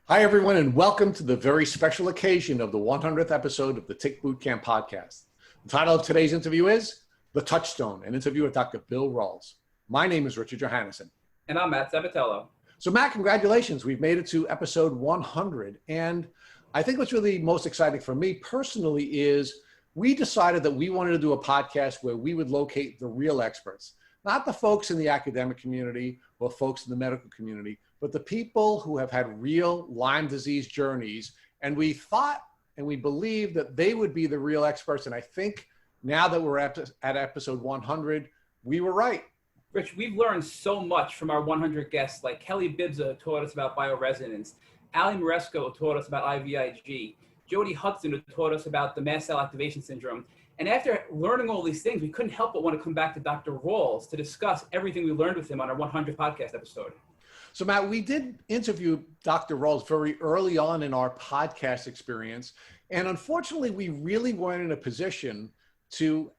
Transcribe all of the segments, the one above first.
Hi, everyone, and welcome to the very special occasion of the 100th episode of the Tick Bootcamp podcast. The title of today's interview is The Touchstone, an interview with Dr. Bill Rawls. My name is Richard Johannesson. And I'm Matt Sabatello. So, Matt, congratulations. We've made it to episode 100. And I think what's really most exciting for me personally is we decided that we wanted to do a podcast where we would locate the real experts, not the folks in the academic community or folks in the medical community, but the people who have had real Lyme disease journeys. And we thought and we believed that they would be the real experts. And I think now that we're at episode 100, we were right. Rich, we've learned so much from our 100 guests, like Kelly Bibza taught us about bioresonance, Ali Moresco taught us about IVIG, Jody Hudson who taught us about the mast cell activation syndrome. And after learning all these things, we couldn't help but want to come back to Dr. Rawls to discuss everything we learned with him on our 100th podcast episode. So, Matt, we did interview Dr. Rawls very early on in our podcast experience. And unfortunately, we really weren't in a position to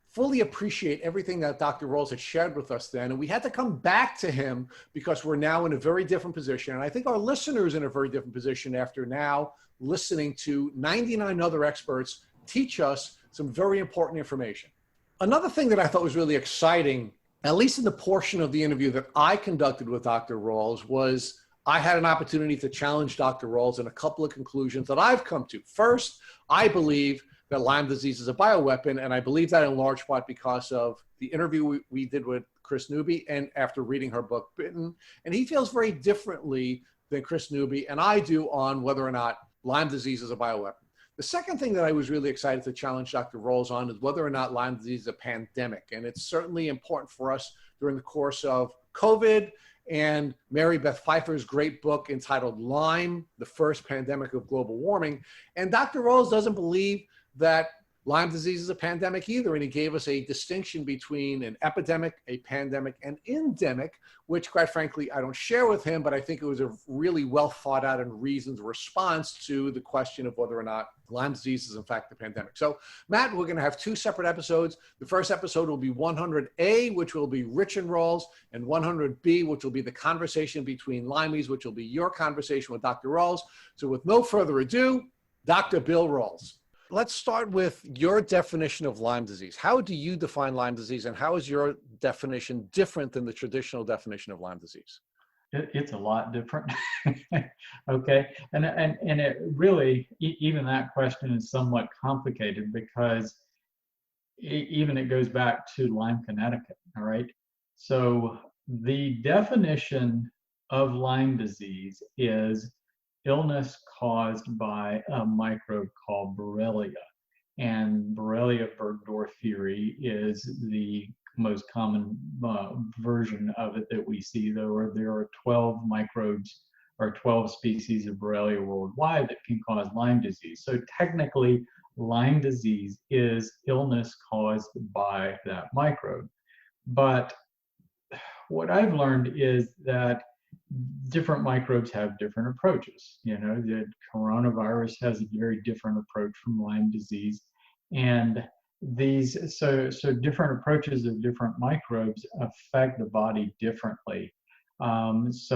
fully appreciate everything that Dr. Rawls had shared with us then. And we had to come back to him because we're now in a very different position. And I think our listeners in a very different position after now listening to 99 other experts teach us some very important information. Another thing that I thought was really exciting, at least in the portion of the interview that I conducted with Dr. Rawls, was I had an opportunity to challenge Dr. Rawls in a couple of conclusions that I've come to. First, I believe that Lyme disease is a bioweapon, and I believe that in large part because of the interview we did with Chris Newby and after reading her book, Bitten. And he feels very differently than Chris Newby and I do on whether or not Lyme disease is a bioweapon. The second thing that I was really excited to challenge Dr. Rawls on is whether or not Lyme disease is a pandemic. And it's certainly important for us during the course of COVID and Mary Beth Pfeiffer's great book entitled Lyme, the First Pandemic of Global Warming. And Dr. Rawls doesn't believe that Lyme disease is a pandemic either. And he gave us a distinction between an epidemic, a pandemic, and endemic, which quite frankly, I don't share with him, but I think it was a really well thought out and reasoned response to the question of whether or not Lyme disease is in fact a pandemic. So Matt, we're gonna have two separate episodes. The first episode will be 100A, which will be Rich and Rawls, and 100B, which will be the conversation between Lymies, which will be your conversation with Dr. Rawls. So with no further ado, Dr. Bill Rawls. Let's start with your definition of Lyme disease. How do you define Lyme disease, and how is your definition different than the traditional definition of Lyme disease? It's a lot different. Okay, and it really, even that question is somewhat complicated because even it goes back to Lyme, Connecticut. All right, so the definition of Lyme disease is illness caused by a microbe called Borrelia. And Borrelia burgdorferi is the most common version of it that we see. There are 12 microbes or 12 species of Borrelia worldwide that can cause Lyme disease. So technically, Lyme disease is illness caused by that microbe. But what I've learned is that different microbes have different approaches. You know, the coronavirus has a very different approach from Lyme disease, and these so different approaches of different microbes affect the body differently. Is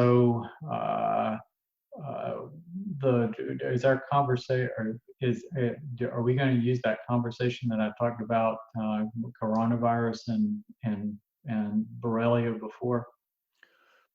our conversation, or are we going to use that conversation that I talked about coronavirus and Borrelia before?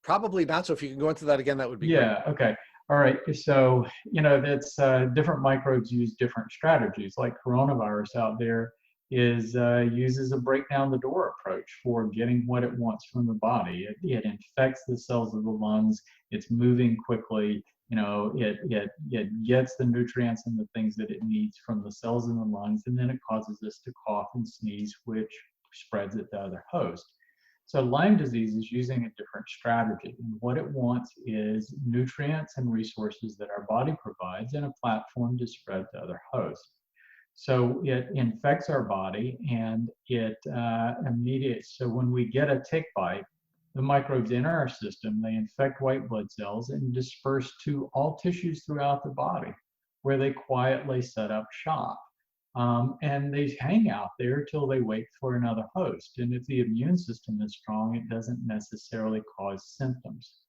Probably not. So if you can go into that again, that would be great. Yeah, okay. All right. So, you know, that's different microbes use different strategies. Like coronavirus out there uses a break down the door approach for getting what it wants from the body. It infects the cells of the lungs. It's moving quickly. You know, it gets the nutrients and the things that it needs from the cells in the lungs, and then it causes us to cough and sneeze, which spreads it to other hosts. So Lyme disease is using a different strategy. And what it wants is nutrients and resources that our body provides and a platform to spread to other hosts. So it infects our body and it mediates. So when we get a tick bite, the microbes in our system, they infect white blood cells and disperse to all tissues throughout the body, where they quietly set up shop. And they hang out there till they wait for another host. And if the immune system is strong, it doesn't necessarily cause symptoms.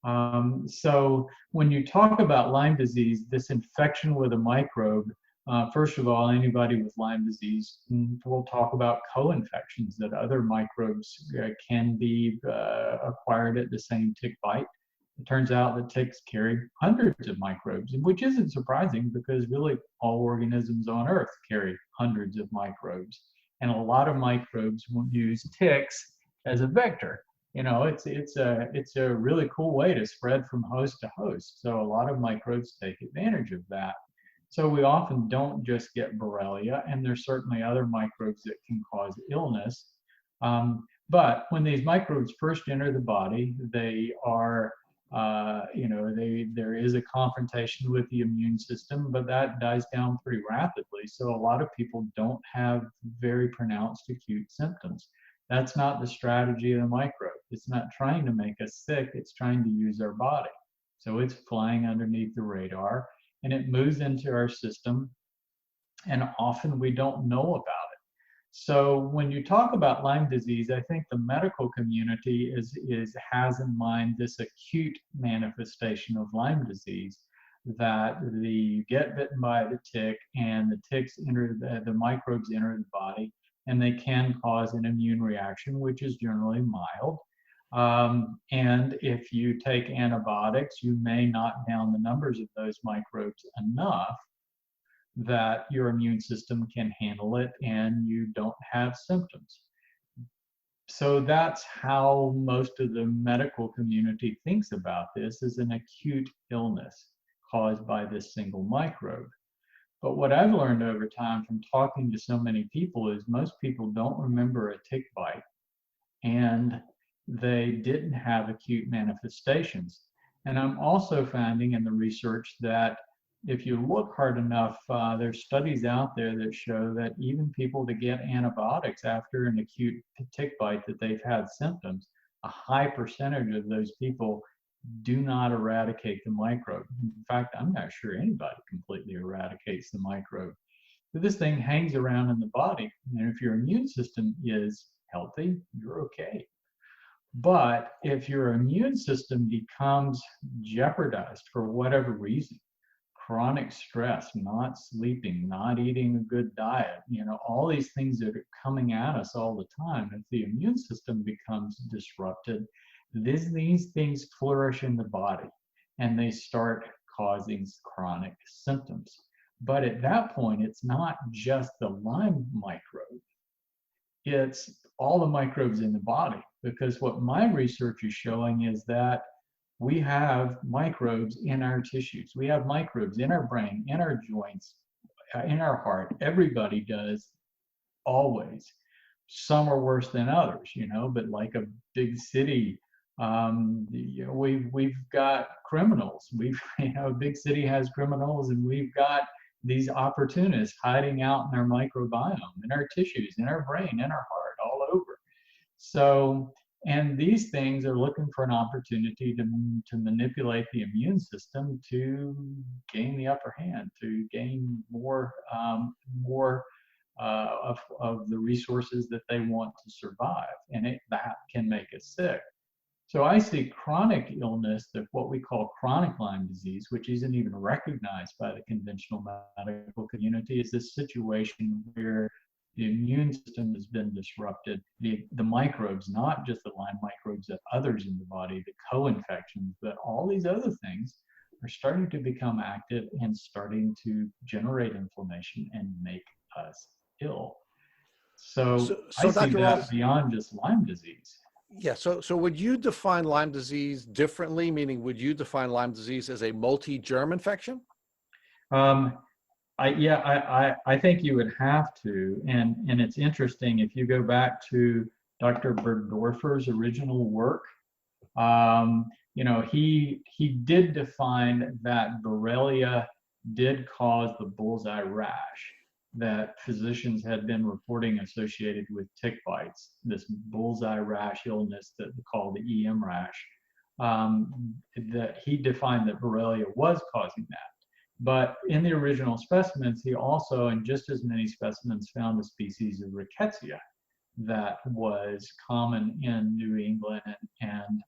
So when you talk about Lyme disease, this infection with a microbe, first of all, anybody with Lyme disease will talk about co-infections, that other microbes can be acquired at the same tick bite. It turns out that ticks carry hundreds of microbes, which isn't surprising because really all organisms on Earth carry hundreds of microbes. And a lot of microbes will use ticks as a vector. You know, it's a really cool way to spread from host to host. So a lot of microbes take advantage of that. So we often don't just get Borrelia, and there's certainly other microbes that can cause illness. But when these microbes first enter the body, they are, there is a confrontation with the immune system, but that dies down pretty rapidly. So a lot of people don't have very pronounced acute symptoms. That's not the strategy of the microbe. It's not trying to make us sick, it's trying to use our body. So it's flying underneath the radar and it moves into our system, and often we don't know about it. So when you talk about Lyme disease, I think the medical community has in mind this acute manifestation of Lyme disease, that you get bitten by the tick and the ticks enter, the microbes enter the body, and they can cause an immune reaction, which is generally mild. And if you take antibiotics, you may knock down the numbers of those microbes enough that your immune system can handle it and you don't have symptoms. So that's how most of the medical community thinks about this, as an acute illness caused by this single microbe. But what I've learned over time from talking to so many people is most people don't remember a tick bite, and they didn't have acute manifestations. And I'm also finding in the research that if you look hard enough, there's studies out there that show that even people that get antibiotics after an acute tick bite that they've had symptoms, a high percentage of those people do not eradicate the microbe. In fact, I'm not sure anybody completely eradicates the microbe. But this thing hangs around in the body, and if your immune system is healthy, you're okay. But if your immune system becomes jeopardized for whatever reason, chronic stress, not sleeping, not eating a good diet, all these things that are coming at us all the time, if the immune system becomes disrupted, these things flourish in the body and they start causing chronic symptoms. But at that point, it's not just the Lyme microbe, it's all the microbes in the body. Because what my research is showing is that we have microbes in our tissues. We have microbes in our brain, in our joints, in our heart. Everybody does, always. Some are worse than others, but like a big city, we've got criminals. A big city has criminals, and we've got these opportunists hiding out in our microbiome, in our tissues, in our brain, in our heart, all over. So, and these things are looking for an opportunity to manipulate the immune system to gain the upper hand, to gain more of the resources that they want to survive, and that can make us sick. So I see chronic illness, that what we call chronic Lyme disease, which isn't even recognized by the conventional medical community, is this situation where the immune system has been disrupted. The microbes, not just the Lyme microbes, but others in the body, the co-infections, but all these other things are starting to become active and starting to generate inflammation and make us ill. So I see Dr. that Rawls, beyond just Lyme disease. yeah. So would you define Lyme disease differently? Meaning, would you define Lyme disease as a multi-germ infection? I think you would have to, and it's interesting if you go back to Dr. Bergdorfer's original work. He did define that Borrelia did cause the bullseye rash that physicians had been reporting associated with tick bites, this bullseye rash illness that they call the EM rash. That he defined that Borrelia was causing that. But in the original specimens, he also, in just as many specimens, found a species of rickettsia that was common in New England and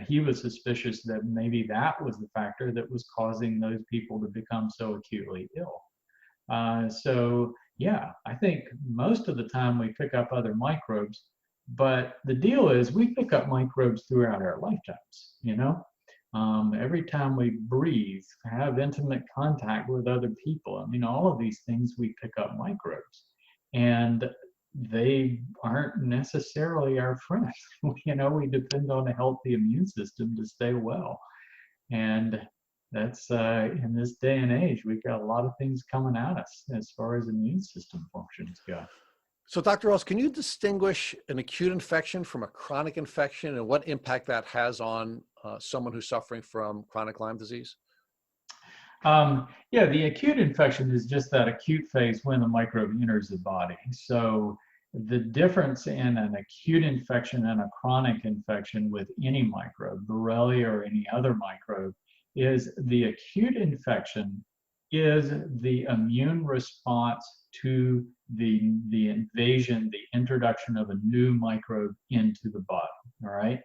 he was suspicious that maybe that was the factor that was causing those people to become so acutely ill. So yeah, I think most of the time we pick up other microbes, but the deal is we pick up microbes throughout our lifetimes, every time we breathe, have intimate contact with other people. I mean, all of these things we pick up microbes, and they aren't necessarily our friends. We depend on a healthy immune system to stay well. And that's in this day and age, we've got a lot of things coming at us as far as immune system functions go. So Dr. Rawls, can you distinguish an acute infection from a chronic infection and what impact that has on someone who's suffering from chronic Lyme disease? Yeah, the acute infection is just that acute phase when the microbe enters the body. So the difference in an acute infection and a chronic infection with any microbe, Borrelia or any other microbe, is the acute infection is the immune response to the invasion, the introduction of a new microbe into the body, all right?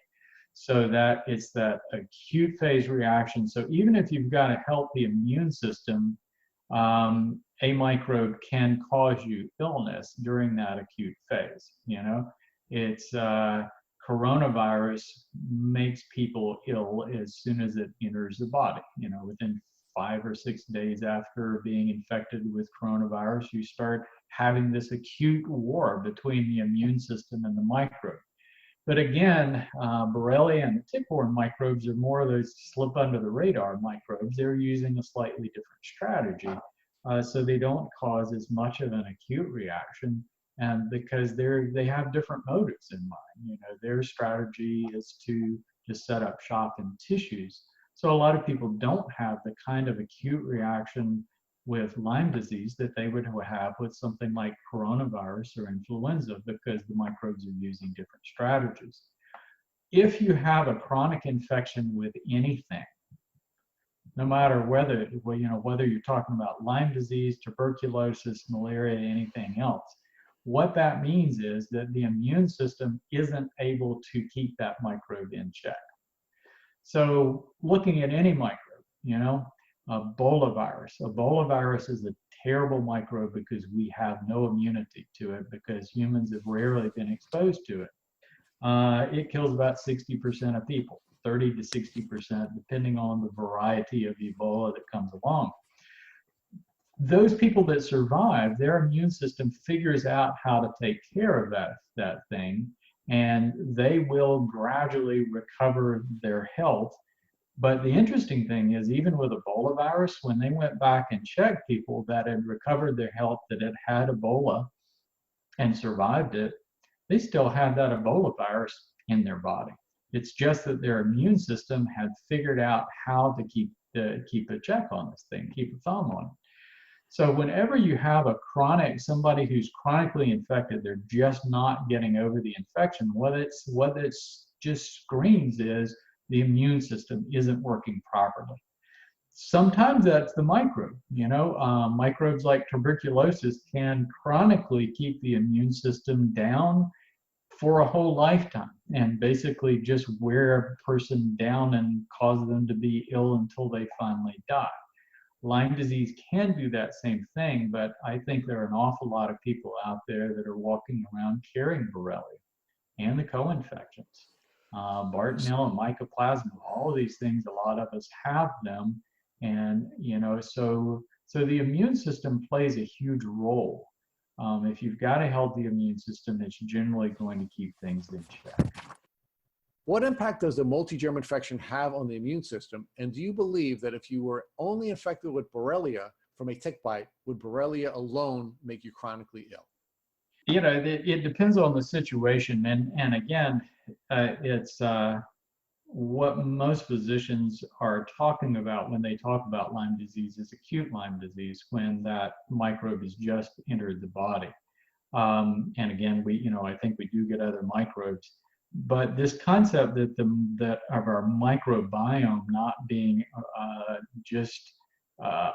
So that it's that acute phase reaction. So even if you've got a healthy immune system, a microbe can cause you illness during that acute phase. It's coronavirus makes people ill as soon as it enters the body. Within 5 or 6 days after being infected with coronavirus, you start having this acute war between the immune system and the microbe. But again, Borrelia and the tick-borne microbes are more of those slip under the radar microbes. They're using a slightly different strategy, so they don't cause as much of an acute reaction, and because they have different motives in mind. Their strategy is to just set up shop in tissues. So a lot of people don't have the kind of acute reaction with Lyme disease that they would have with something like coronavirus or influenza, because the microbes are using different strategies. If you have a chronic infection with anything, no matter whether you're talking about Lyme disease, tuberculosis, malaria, anything else, what that means is that the immune system isn't able to keep that microbe in check. So looking at any microbe, Ebola virus. Ebola virus is a terrible microbe because we have no immunity to it, because humans have rarely been exposed to it. It kills about 60% of people, 30 to 60%, depending on the variety of Ebola that comes along. Those people that survive, their immune system figures out how to take care of that thing, and they will gradually recover their health. But the interesting thing is, even with Ebola virus, when they went back and checked people that had recovered their health, that had Ebola and survived it, they still had that Ebola virus in their body. It's just that their immune system had figured out how to keep a check on this thing, keep a thumb on it. So whenever you have somebody who's chronically infected, they're just not getting over the infection, what it just screams is the immune system isn't working properly. Sometimes that's the microbe. Microbes like tuberculosis can chronically keep the immune system down for a whole lifetime, and basically just wear a person down and cause them to be ill until they finally die. Lyme disease can do that same thing, but I think there are an awful lot of people out there that are walking around carrying Borrelia and the co-infections. Bartonella and Mycoplasma, all of these things, a lot of us have them. And, so the immune system plays a huge role. If you've got a healthy immune system, it's generally going to keep things in check. What impact does the multi-germ infection have on the immune system? And do you believe that if you were only infected with Borrelia from a tick bite, would Borrelia alone make you chronically ill? It depends on the situation. And again, it's what most physicians are talking about when they talk about Lyme disease is acute Lyme disease, when that microbe has just entered the body. And again, I think we do get other microbes. But this concept that of our microbiome not being just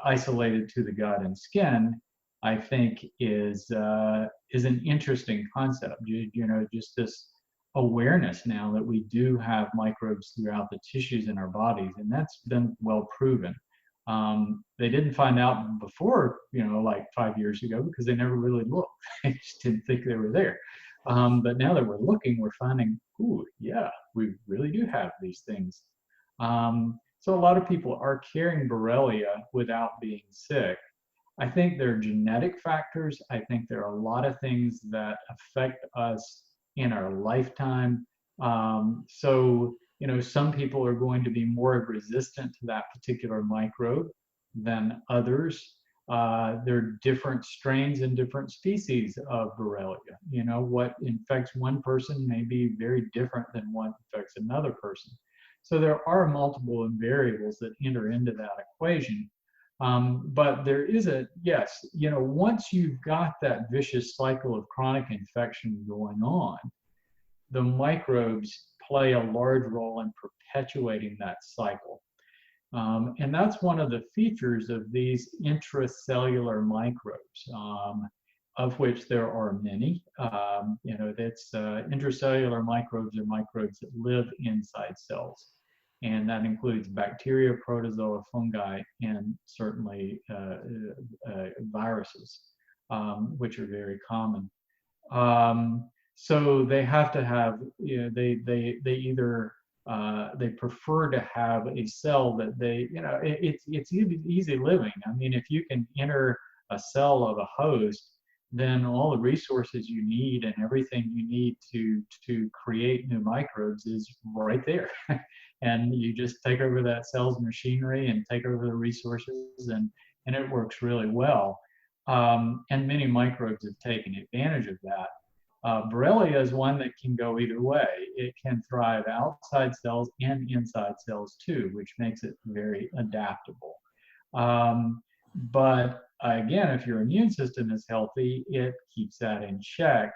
isolated to the gut and skin, I think is an interesting concept. Just this awareness now that we do have microbes throughout the tissues in our bodies, and that's been well proven. They didn't find out before, like 5 years ago, because they never really looked. They just didn't think they were there. But now that we're looking, we're finding, ooh, yeah, we really do have these things. So a lot of people are carrying Borrelia without being sick. I think there are genetic factors. I think there are a lot of things that affect us in our lifetime. So, some people are going to be more resistant to that particular microbe than others. There are different strains and different species of Borrelia. What infects one person may be very different than what infects another person. So there are multiple variables that enter into that equation. But there is once you've got that vicious cycle of chronic infection going on, the microbes play a large role in perpetuating that cycle. And that's one of the features of these intracellular microbes, of which there are many. Intracellular microbes are microbes that live inside cells. And that includes bacteria, protozoa, fungi, and certainly viruses, which are very common. So they have to have, they either they prefer to have a cell that it's easy living. I mean, if you can enter a cell of a host, then all the resources you need and everything you need to create new microbes is right there. And you just take over that cell's machinery and take over the resources, and it works really well. And many microbes have taken advantage of that. Borrelia is one that can go either way. It can thrive outside cells and inside cells too, which makes it very adaptable. But again, if your immune system is healthy, it keeps that in check.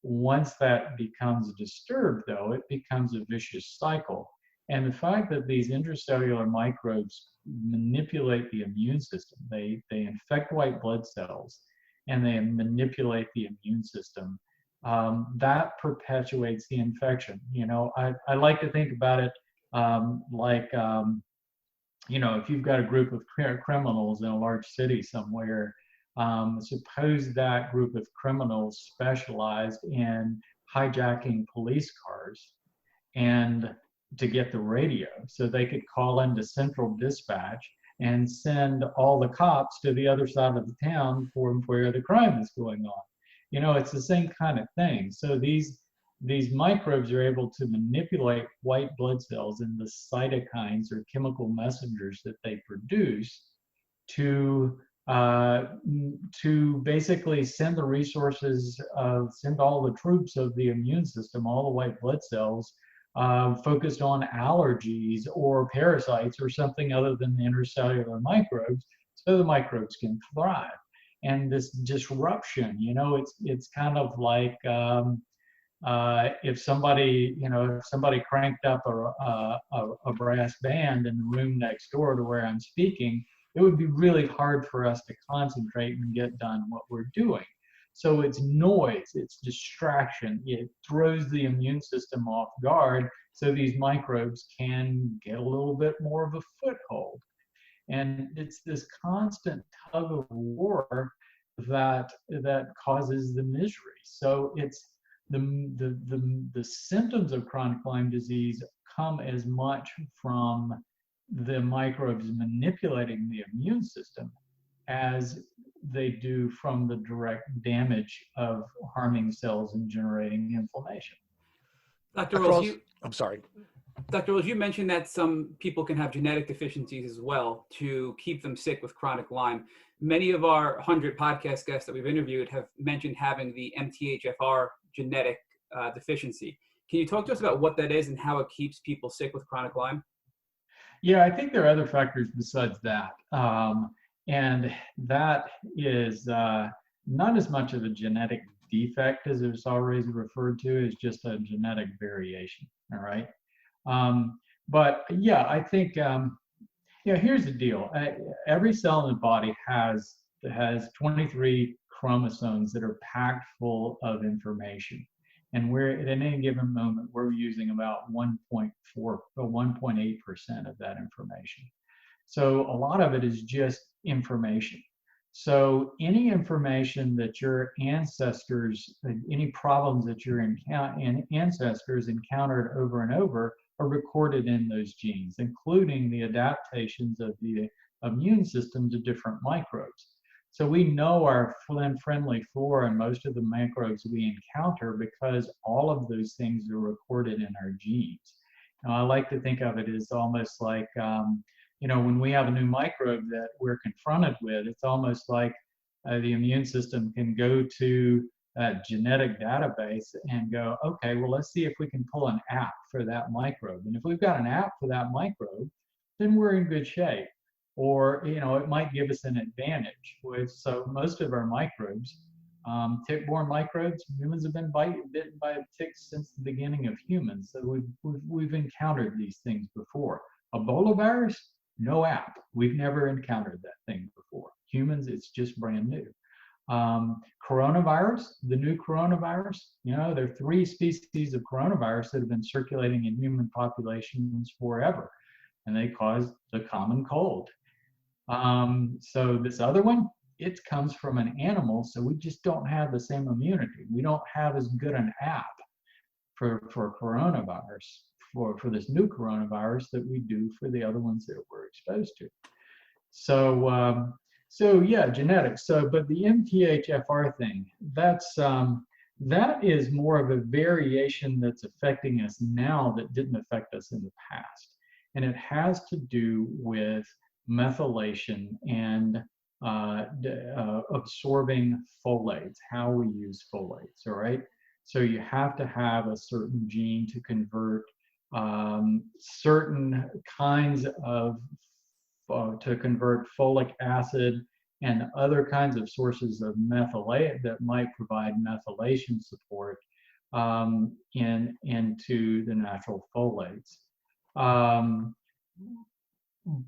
Once that becomes disturbed, though, it becomes a vicious cycle. And the fact that these intracellular microbes manipulate the immune system, they infect white blood cells, and they manipulate the immune system, that perpetuates the infection. I like to think about it if you've got a group of criminals in a large city somewhere, suppose that group of criminals specialized in hijacking police cars and to get the radio, so they could call into central dispatch and send all the cops to the other side of the town for where the crime is going on. It's the same kind of thing. So these microbes are able to manipulate white blood cells and the cytokines or chemical messengers that they produce to basically send the resources, send all the troops of the immune system, all the white blood cells, focused on allergies or parasites or something other than the intracellular microbes, so the microbes can thrive. And this disruption, it's kind of like if somebody cranked up a brass band in the room next door to where I'm speaking, it would be really hard for us to concentrate and get done what we're doing. So it's noise, it's distraction, it throws the immune system off guard, so these microbes can get a little bit more of a foothold. And it's this constant tug of war that causes the misery. So it's the symptoms of chronic Lyme disease come as much from the microbes manipulating the immune system as they do from the direct damage of harming cells and generating inflammation. Dr. Rawls, I'm sorry. Dr. Rawls, you mentioned that some people can have genetic deficiencies as well to keep them sick with chronic Lyme. Many of our 100 podcast guests that we've interviewed have mentioned having the MTHFR genetic deficiency. Can you talk to us about what that is and how it keeps people sick with chronic Lyme? Yeah, I think there are other factors besides that. And that is not as much of a genetic defect as it's always referred to, as just a genetic variation, all right? But yeah, I think, here's the deal. Every cell in the body has 23 chromosomes that are packed full of information. And we're at any given moment, we're using about 1.4 or 1.8% of that information. So a lot of it is just information. So any information that your ancestors, any problems that your ancestors encountered over and over are recorded in those genes, including the adaptations of the immune system to different microbes. So we know our friendly flora and most of the microbes we encounter because all of those things are recorded in our genes. Now, I like to think of it as almost like, when we have a new microbe that we're confronted with, it's almost like the immune system can go to that genetic database and go, okay, well, let's see if we can pull an app for that microbe. And if we've got an app for that microbe, then we're in good shape. Or, it might give us an advantage. So most of our microbes, tick-borne microbes, humans have been bitten by ticks since the beginning of humans. So we've encountered these things before. Ebola virus, no app. We've never encountered that thing before. Humans, it's just brand new. Coronavirus, the new coronavirus, there are 3 species of coronavirus that have been circulating in human populations forever, and they cause the common cold. So this other one, it comes from an animal, so we just don't have the same immunity. We don't have as good an app for coronavirus, for this new coronavirus that we do for the other ones that we're exposed to. So yeah, genetics. But the MTHFR thing, that is more of a variation that's affecting us now that didn't affect us in the past. And it has to do with methylation and absorbing folates, how we use folates, all right? So you have to have a certain gene to convert certain kinds of, to convert folic acid and other kinds of sources of methylate that might provide methylation support into the natural folates.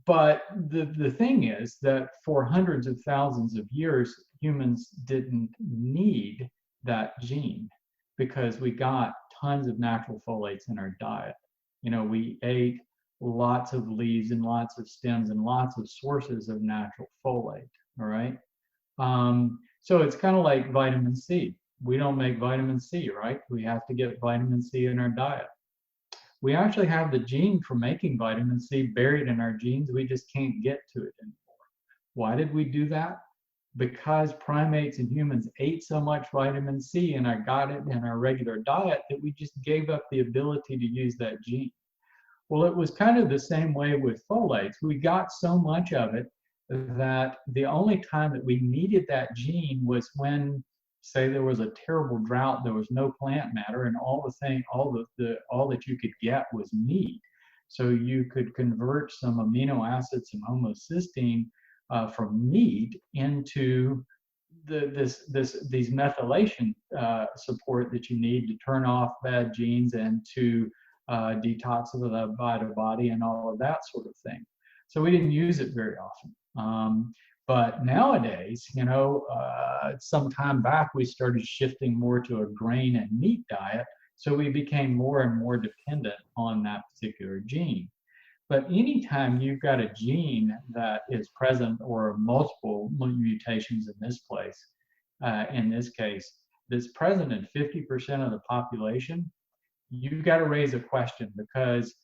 But the thing is that for hundreds of thousands of years, humans didn't need that gene because we got tons of natural folates in our diet. We ate lots of leaves and lots of stems and lots of sources of natural folate, all right? So it's kind of like vitamin C. We don't make vitamin C, right? We have to get vitamin C in our diet. We actually have the gene for making vitamin C buried in our genes. We just can't get to it anymore. Why did we do that? Because primates and humans ate so much vitamin C and got it in our regular diet that we just gave up the ability to use that gene. Well, it was kind of the same way with folates. We got so much of it that the only time that we needed that gene was when, say, there was a terrible drought, there was no plant matter, and all that you could get was meat. So you could convert some amino acids, some homocysteine from meat into these methylation support that you need to turn off bad genes and to detoxify the body and all of that sort of thing. So we didn't use it very often. But nowadays, some time back, we started shifting more to a grain and meat diet. So we became more and more dependent on that particular gene. But anytime you've got a gene that is present, or multiple mutations in this case, that's present in 50% of the population, you've got to raise a question, because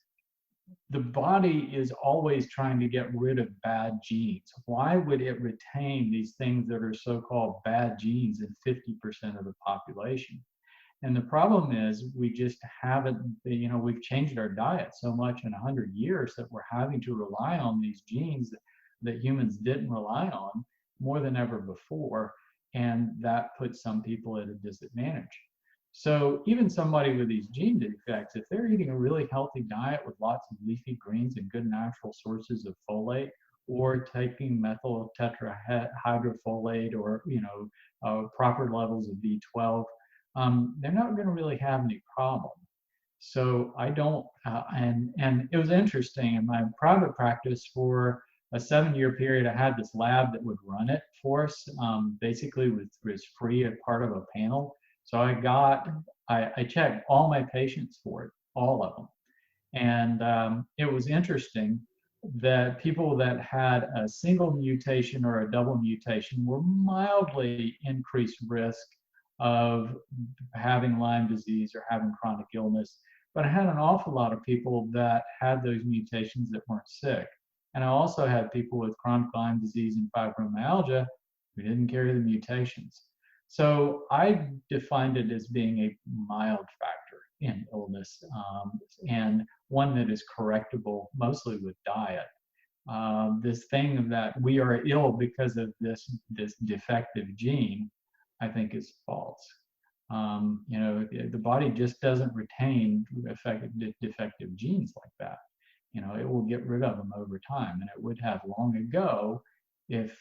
the body is always trying to get rid of bad genes. Why would it retain these things that are so-called bad genes in 50% of the population? And the problem is we just haven't, we've changed our diet so much in 100 years that we're having to rely on these genes that humans didn't rely on more than ever before. And that puts some people at a disadvantage. So even somebody with these gene defects, if they're eating a really healthy diet with lots of leafy greens and good natural sources of folate, or taking methyl tetrahydrofolate, or proper levels of B12, they're not going to really have any problem. So I don't, and it was interesting in my private practice for a 7-year period. I had this lab that would run it for us. Basically, was free as part of a panel. So I checked all my patients for it, all of them. And it was interesting that people that had a single mutation or a double mutation were mildly increased risk of having Lyme disease or having chronic illness. But I had an awful lot of people that had those mutations that weren't sick. And I also had people with chronic Lyme disease and fibromyalgia who didn't carry the mutations. So I defined it as being a mild factor in illness, and one that is correctable mostly with diet. This thing that we are ill because of this defective gene, I think is false. The body just doesn't retain defective genes like that. It will get rid of them over time, and it would have long ago if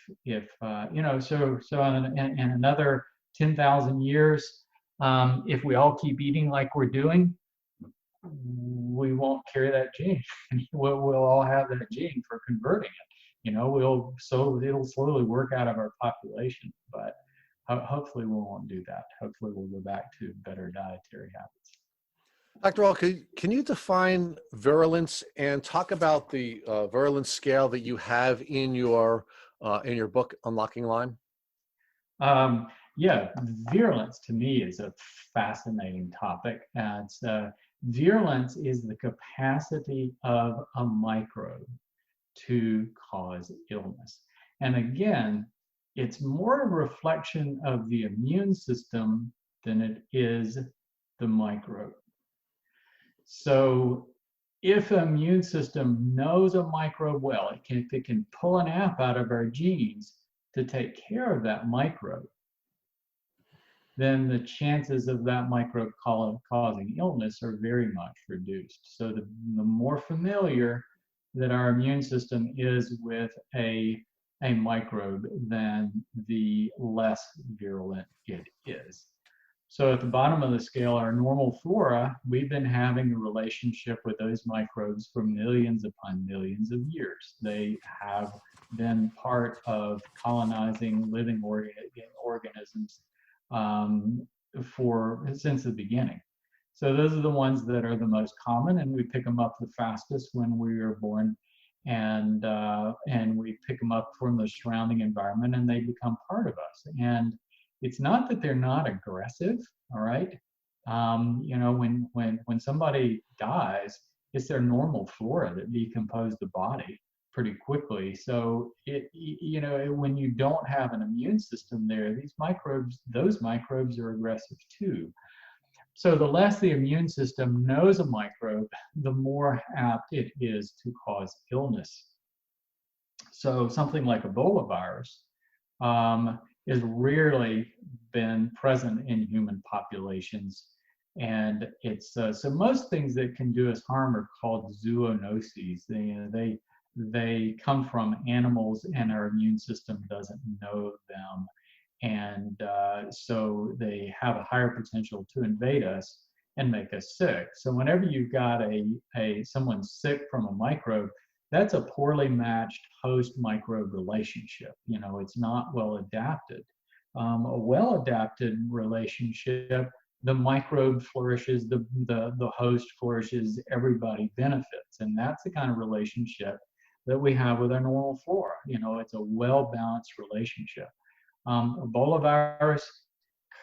so in another 10,000 years, if we all keep eating like we're doing, we won't carry that gene. We'll all have that gene for converting it. It'll slowly work out of our population, but hopefully we won't do that. Hopefully we'll go back to better dietary habits. Dr. Rawls, can you define virulence and talk about the virulence scale that you have in your book, Unlocking Lyme? Yeah, virulence to me is a fascinating topic. And virulence is the capacity of a microbe to cause illness. And again, it's more a reflection of the immune system than it is the microbe. So if the immune system knows a microbe well, if it can pull an app out of our genes to take care of that microbe, then the chances of that microbe causing illness are very much reduced. So the more familiar that our immune system is with a microbe, then the less virulent it is. So at the bottom of the scale, our normal flora, we've been having a relationship with those microbes for millions upon millions of years. They have been part of colonizing living organisms since the beginning. So those are the ones that are the most common, and we pick them up the fastest when we are born, and we pick them up from the surrounding environment, and they become part of us. And it's not that they're not aggressive, all right? When somebody dies, it's their normal flora that decompose the body pretty quickly. So when you don't have an immune system there, those microbes are aggressive too. So the less the immune system knows a microbe, the more apt it is to cause illness. So something like Ebola virus has rarely been present in human populations. And it's so most things that can do us harm are called zoonoses. They come from animals, and our immune system doesn't know them. And so they have a higher potential to invade us and make us sick. So whenever you've got someone sick from a microbe, that's a poorly matched host-microbe relationship. It's not well adapted. A well-adapted relationship, the microbe flourishes, the host flourishes, everybody benefits. And that's the kind of relationship that we have with our normal flora. It's a well-balanced relationship. Ebola virus,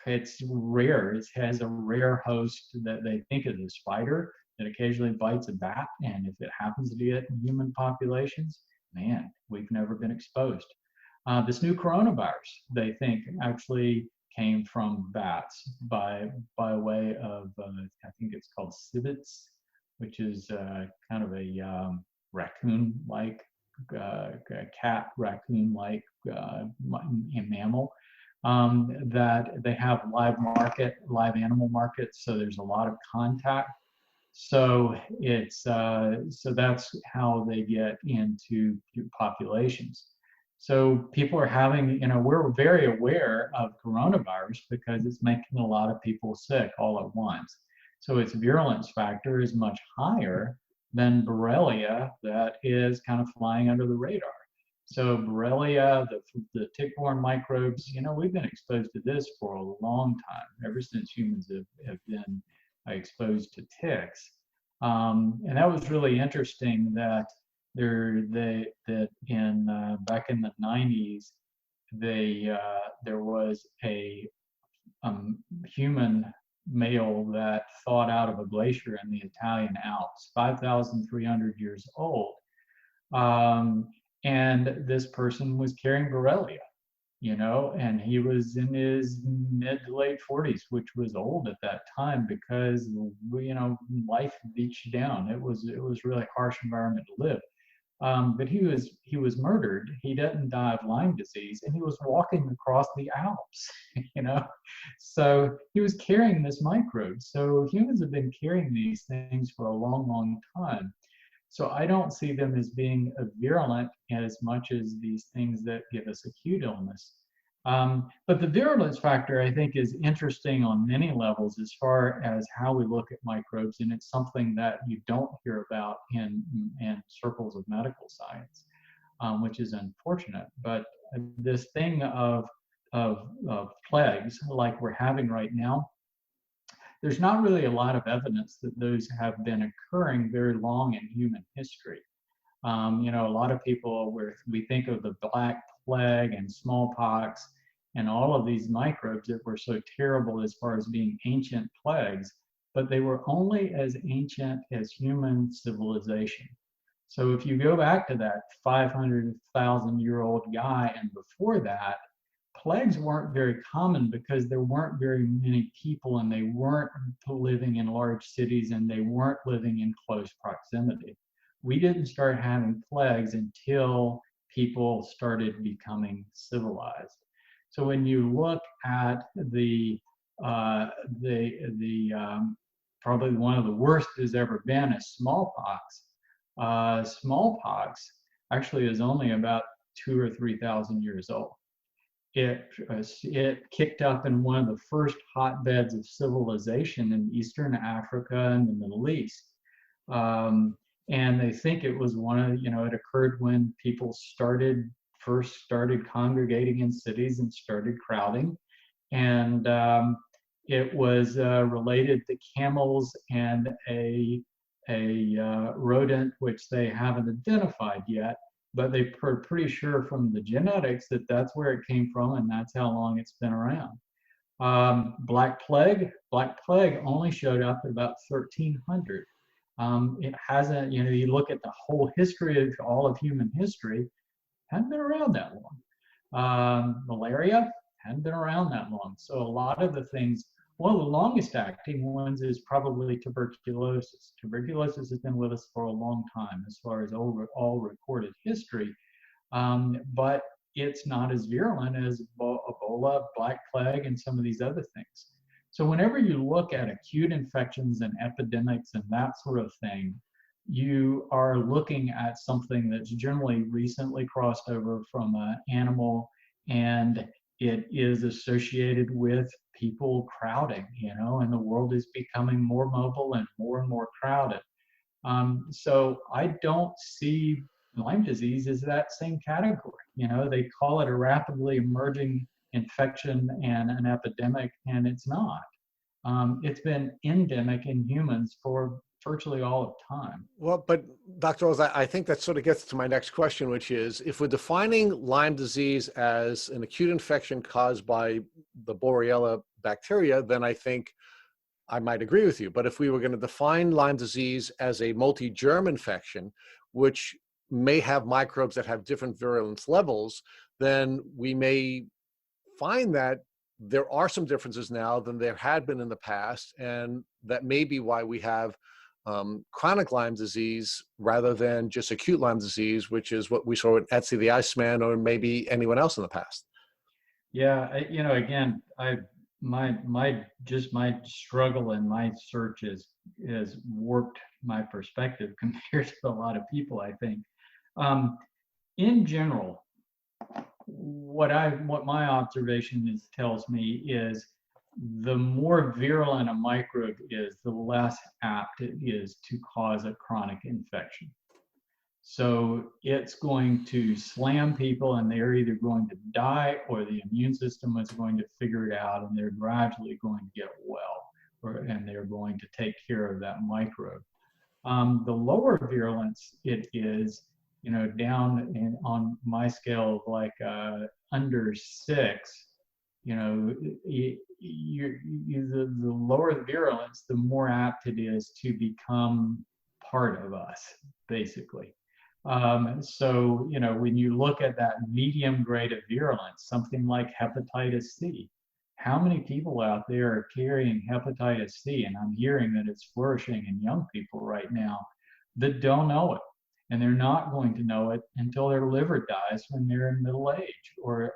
it's rare. It has a rare host that they think is a spider that occasionally bites a bat. And if it happens to be in human populations, man, we've never been exposed. This new coronavirus, they think, actually came from bats by way of, I think it's called civets, which is kind of a raccoon-like, cat raccoon-like mammal, that they have live animal markets, so there's a lot of contact. So it's so that's how they get into populations. So people are having, we're very aware of coronavirus because it's making a lot of people sick all at once. So its virulence factor is much higher than Borrelia that is kind of flying under the radar. So Borrelia, the tick-borne microbes, we've been exposed to this for a long time, ever since humans have been exposed to ticks. And that was really interesting that back in the 90s, there was a human male that thawed out of a glacier in the Italian Alps, 5,300 years old. And this person was carrying Borrelia, and he was in his mid to late 40s, which was old at that time because, life beat you down. It was really harsh environment to live. But he was murdered. He didn't die of Lyme disease, and he was walking across the Alps, So he was carrying this microbe. So humans have been carrying these things for a long, long time. So I don't see them as being virulent as much as these things that give us acute illness. But the virulence factor, I think, is interesting on many levels as far as how we look at microbes, and it's something that you don't hear about in circles of medical science, which is unfortunate. But this thing of plagues like we're having right now, there's not really a lot of evidence that those have been occurring very long in human history. A lot of people, we think of the Black Plague and smallpox and all of these microbes that were so terrible as far as being ancient plagues, but they were only as ancient as human civilization. So if you go back to that 500,000-year-old guy and before that, plagues weren't very common because there weren't very many people, and they weren't living in large cities, and they weren't living in close proximity. We didn't start having plagues until people started becoming civilized. So when you look at probably one of the worst there's ever been is smallpox. Smallpox actually is only about 2,000 or 3,000 years old. It kicked up in one of the first hotbeds of civilization in Eastern Africa and the Middle East. And they think it was it occurred when people first started congregating in cities and started crowding. And it was related to camels and a rodent, which they haven't identified yet. But they're pretty sure from the genetics that that's where it came from, and that's how long it's been around. Black Plague only showed up at about 1300. It hasn't, you look at the whole history of all of human history, hadn't been around that long. Malaria hadn't been around that long. So a lot of the things, one of the longest acting ones is probably tuberculosis. Tuberculosis has been with us for a long time as far as all recorded history, but it's not as virulent as Ebola, Black Plague, and some of these other things. So whenever you look at acute infections and epidemics and that sort of thing, you are looking at something that's generally recently crossed over from an animal, and it is associated with people crowding, and the world is becoming more mobile and more crowded. So I don't see Lyme disease as that same category. They call it a rapidly emerging infection and an epidemic, and it's not. It's been endemic in humans for virtually all of time. Well, but Dr. Rawls, I think that sort of gets to my next question, which is, if we're defining Lyme disease as an acute infection caused by the Borrelia bacteria, then I think I might agree with you. But if we were going to define Lyme disease as a multi-germ infection, which may have microbes that have different virulence levels, then we may find that there are some differences now than there had been in the past, and that may be why we have chronic Lyme disease rather than just acute Lyme disease, which is what we saw with Etsy the Iceman or maybe anyone else in the past. Yeah, again, my struggle and my search has warped my perspective compared to a lot of people, I think. In general, what my observation tells me is, the more virulent a microbe is, the less apt it is to cause a chronic infection. So it's going to slam people, and they're either going to die or the immune system is going to figure it out, and they're gradually going to get well, and they're going to take care of that microbe. The lower virulence it is, down on my scale of like under 6, the lower the virulence, the more apt it is to become part of us, basically. So, when you look at that medium grade of virulence, something like hepatitis C, how many people out there are carrying hepatitis C? And I'm hearing that it's flourishing in young people right now that don't know it. And they're not going to know it until their liver dies when they're in middle age or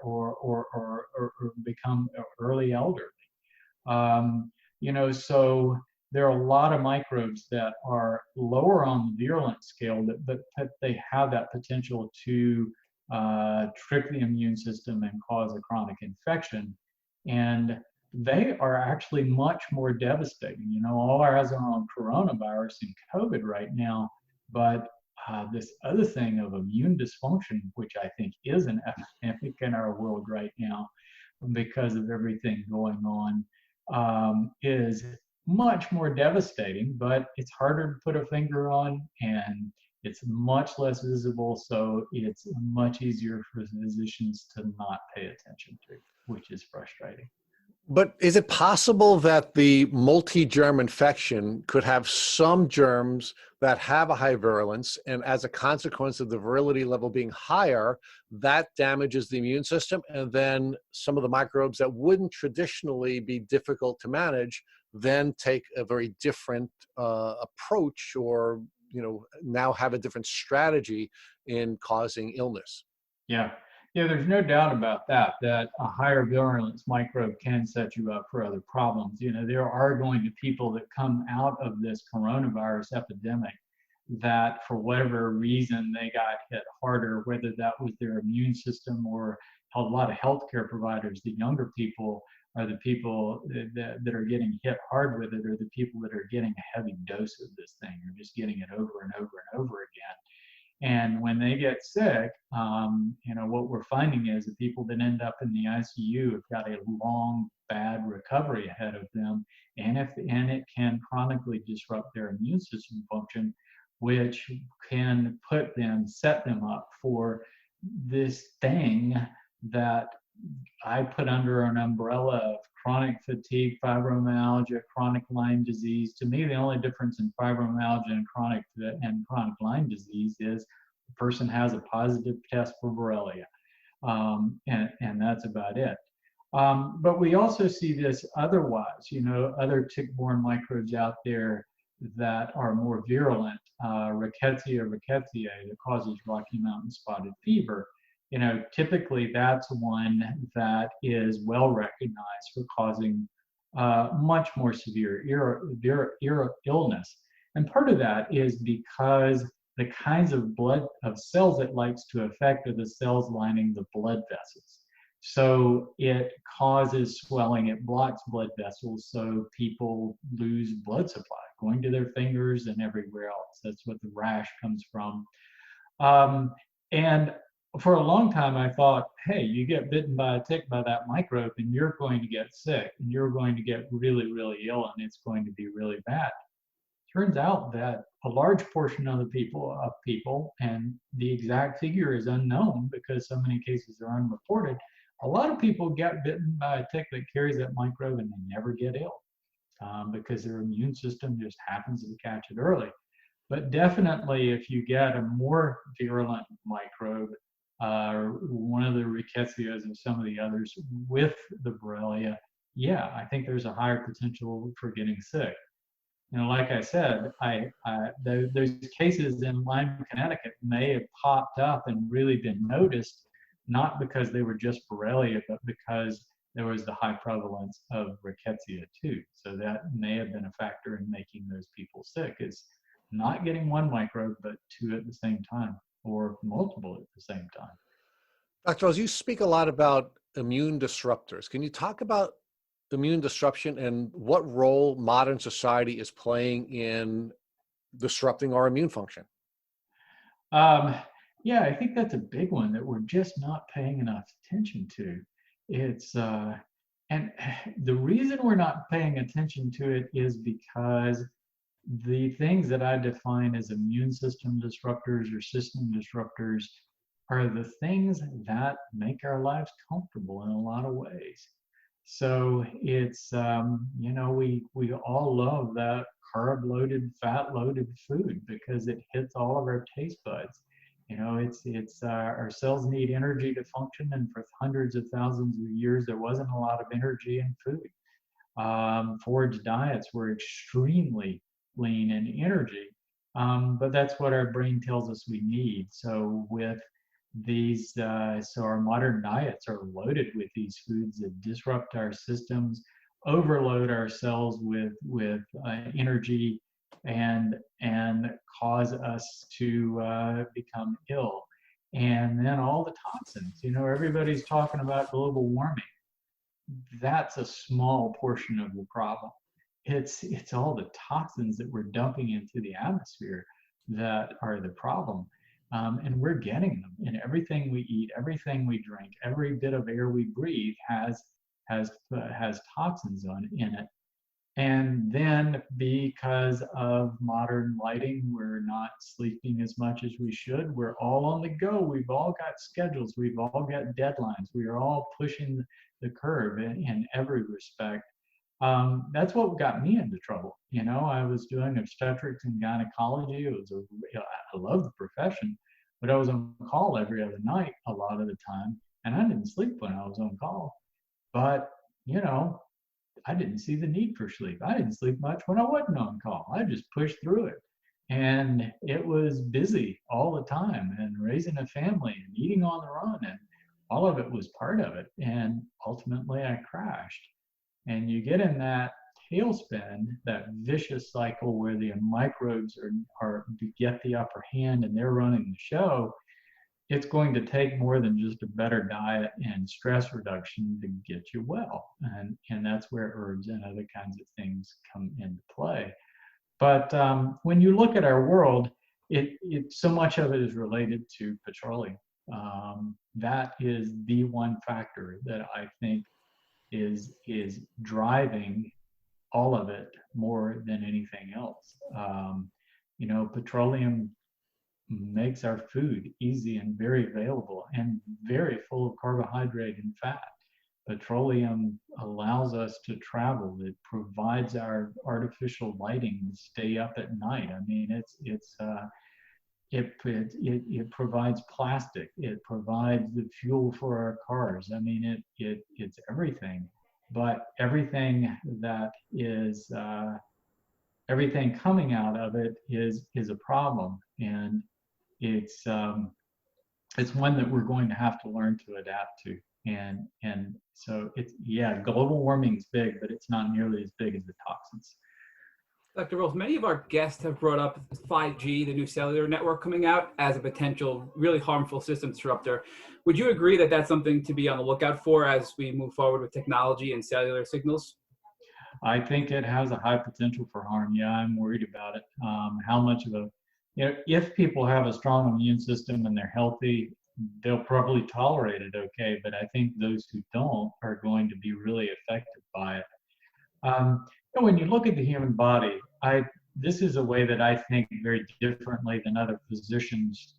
become early elderly. So there are a lot of microbes that are lower on the virulent scale, but they have that potential to trick the immune system and cause a chronic infection. And they are actually much more devastating. All our eyes are on coronavirus and COVID right now, but this other thing of immune dysfunction, which I think is an epidemic in our world right now because of everything going on, is much more devastating, but it's harder to put a finger on, and it's much less visible, so it's much easier for physicians to not pay attention to, which is frustrating. But is it possible that the multi-germ infection could have some germs that have a high virulence, and as a consequence of the virility level being higher, that damages the immune system, and then some of the microbes that wouldn't traditionally be difficult to manage then take a very different approach, or now have a different strategy in causing illness? Yeah, there's no doubt about that a higher virulence microbe can set you up for other problems. There are going to be people that come out of this coronavirus epidemic that for whatever reason they got hit harder, whether that was their immune system or a lot of healthcare providers. The younger people are the people that are getting hit hard with it, or the people that are getting a heavy dose of this thing, or just getting it over and over and over again. And when they get sick, what we're finding is the people that end up in the ICU have got a long, bad recovery ahead of them, and it can chronically disrupt their immune system function, which can set them up for this thing that I put under an umbrella of chronic fatigue, fibromyalgia, chronic Lyme disease. To me, the only difference in fibromyalgia and chronic Lyme disease is the person has a positive test for Borrelia, and that's about it. But we also see this otherwise, other tick-borne microbes out there that are more virulent, Rickettsia rickettsiae, that causes Rocky Mountain spotted fever. Typically that's one that is well recognized for causing much more severe illness. And part of that is because the kinds of cells it likes to affect are the cells lining the blood vessels. So it causes swelling, it blocks blood vessels, so people lose blood supply going to their fingers and everywhere else. That's what the rash comes from. And for a long time, I thought, hey, you get bitten by a tick by that microbe and you're going to get sick and you're going to get really, really ill and it's going to be really bad. Turns out that a large portion of people, and the exact figure is unknown because so many cases are unreported, a lot of people get bitten by a tick that carries that microbe and they never get ill because their immune system just happens to catch it early. But definitely if you get a more virulent microbe, one of the rickettsias and some of the others with the Borrelia, yeah, I think there's a higher potential for getting sick. Like I said, those cases in Lyme, Connecticut may have popped up and really been noticed, not because they were just Borrelia, but because there was the high prevalence of rickettsia too. So that may have been a factor in making those people sick, is not getting one microbe, but two at the same time, or multiple at the same time. Dr. Rawls, you speak a lot about immune disruptors. Can you talk about immune disruption and what role modern society is playing in disrupting our immune function? Yeah, I think that's a big one that we're just not paying enough attention to. It's and the reason we're not paying attention to it is because the things that I define as immune system disruptors or system disruptors are the things that make our lives comfortable in a lot of ways. So it's we all love that carb loaded, fat loaded food because it hits all of our taste buds. It's our cells need energy to function, and for hundreds of thousands of years there wasn't a lot of energy in food. Forage diets were extremely lean in energy, but that's what our brain tells us we need. So with so our modern diets are loaded with these foods that disrupt our systems, overload our cells with energy, and cause us to become ill. And then all the toxins. Everybody's talking about global warming. That's a small portion of the problem. It's all the toxins that we're dumping into the atmosphere that are the problem. And we're getting them in everything we eat, everything we drink, every bit of air we breathe has toxins in it. And then because of modern lighting, we're not sleeping as much as we should. We're all on the go. We've all got schedules. We've all got deadlines. We are all pushing the curve in every respect. That's what got me into trouble. I was doing obstetrics and gynecology. I love the profession, but I was on call every other night a lot of the time, and I didn't sleep when I was on call. But I didn't see the need for sleep. I didn't sleep much when I wasn't on call. I just pushed through it. And it was busy all the time, and raising a family and eating on the run, and all of it was part of it. And ultimately I crashed. And you get in that tailspin, that vicious cycle where the microbes get the upper hand and they're running the show. It's going to take more than just a better diet and stress reduction to get you well. And that's where herbs and other kinds of things come into play. But when you look at our world, so much of it is related to petroleum. That is the one factor that I think is driving all of it more than anything else. Petroleum makes our food easy and very available and very full of carbohydrate and fat. Petroleum allows us to travel. It provides our artificial lighting to stay up at night. I mean, it provides plastic. It provides the fuel for our cars. I mean, it's everything. But everything that is everything coming out of it is a problem, and it's one that we're going to have to learn to adapt to. And so global warming is big, but it's not nearly as big as the toxins. Dr. Rawls, many of our guests have brought up 5G, the new cellular network coming out, as a potential really harmful system disruptor. Would you agree that that's something to be on the lookout for as we move forward with technology and cellular signals? I think it has a high potential for harm. Yeah, I'm worried about it. How much of if people have a strong immune system and they're healthy, they'll probably tolerate it okay. But I think those who don't are going to be really affected by it. When you look at the human body, this is a way that I think very differently than other physicians.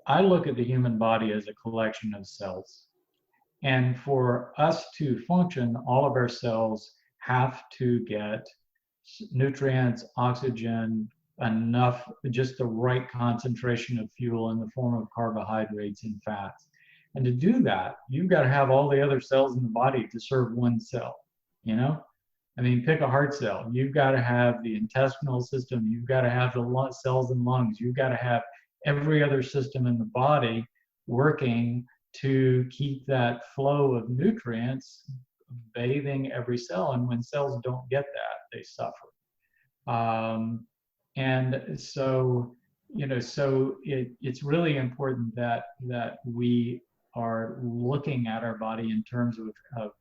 I look at the human body as a collection of cells. And for us to function, all of our cells have to get nutrients, oxygen, enough, just the right concentration of fuel in the form of carbohydrates and fats. And to do that, you've got to have all the other cells in the body to serve one cell, I mean, pick a heart cell. You've got to have the intestinal system. You've got to have the cells in lungs. You've got to have every other system in the body working to keep that flow of nutrients bathing every cell. And when cells don't get that, they suffer. And so, it's really important that we are looking at our body in terms of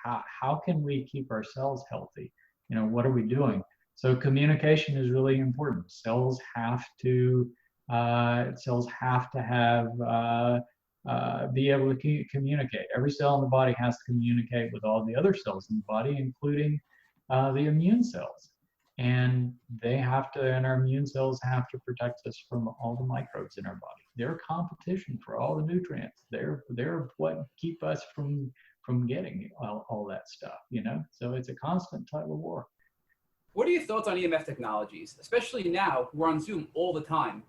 how can we keep our cells healthy? What are we doing? So communication is really important. Cells have to Cells have to have be able to communicate. Every cell in the body has to communicate with all the other cells in the body, including the immune cells. And they have to, and our immune cells have to protect us from all the microbes in our body. They're competition for all the nutrients. They're what keep us from getting all that stuff, you know? So it's a constant tug of war. What are your thoughts on EMF technologies, especially now we're on Zoom all the time?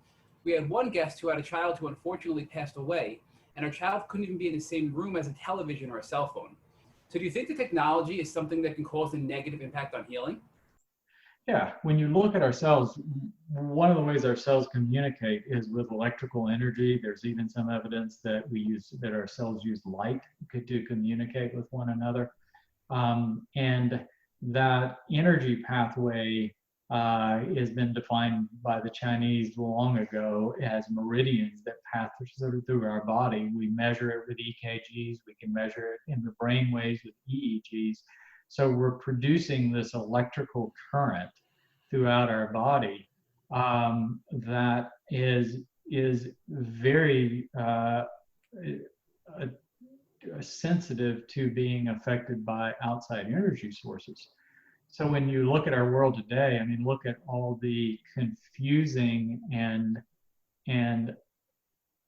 We had one guest who had a child who unfortunately passed away, and her child couldn't even be in the same room as a television or a cell phone. So do you think the technology is something that can cause a negative impact on healing? Yeah, when you look at our cells, one of the ways our cells communicate is with electrical energy. There's even some evidence that our cells use light to communicate with one another. And that energy pathway has been defined by the Chinese long ago as meridians that pass through our body. We measure it with EKGs. We can measure it in the brain waves with EEGs. So we're producing this electrical current throughout our body that is very sensitive to being affected by outside energy sources. So when you look at our world today, I mean, look at all the confusing and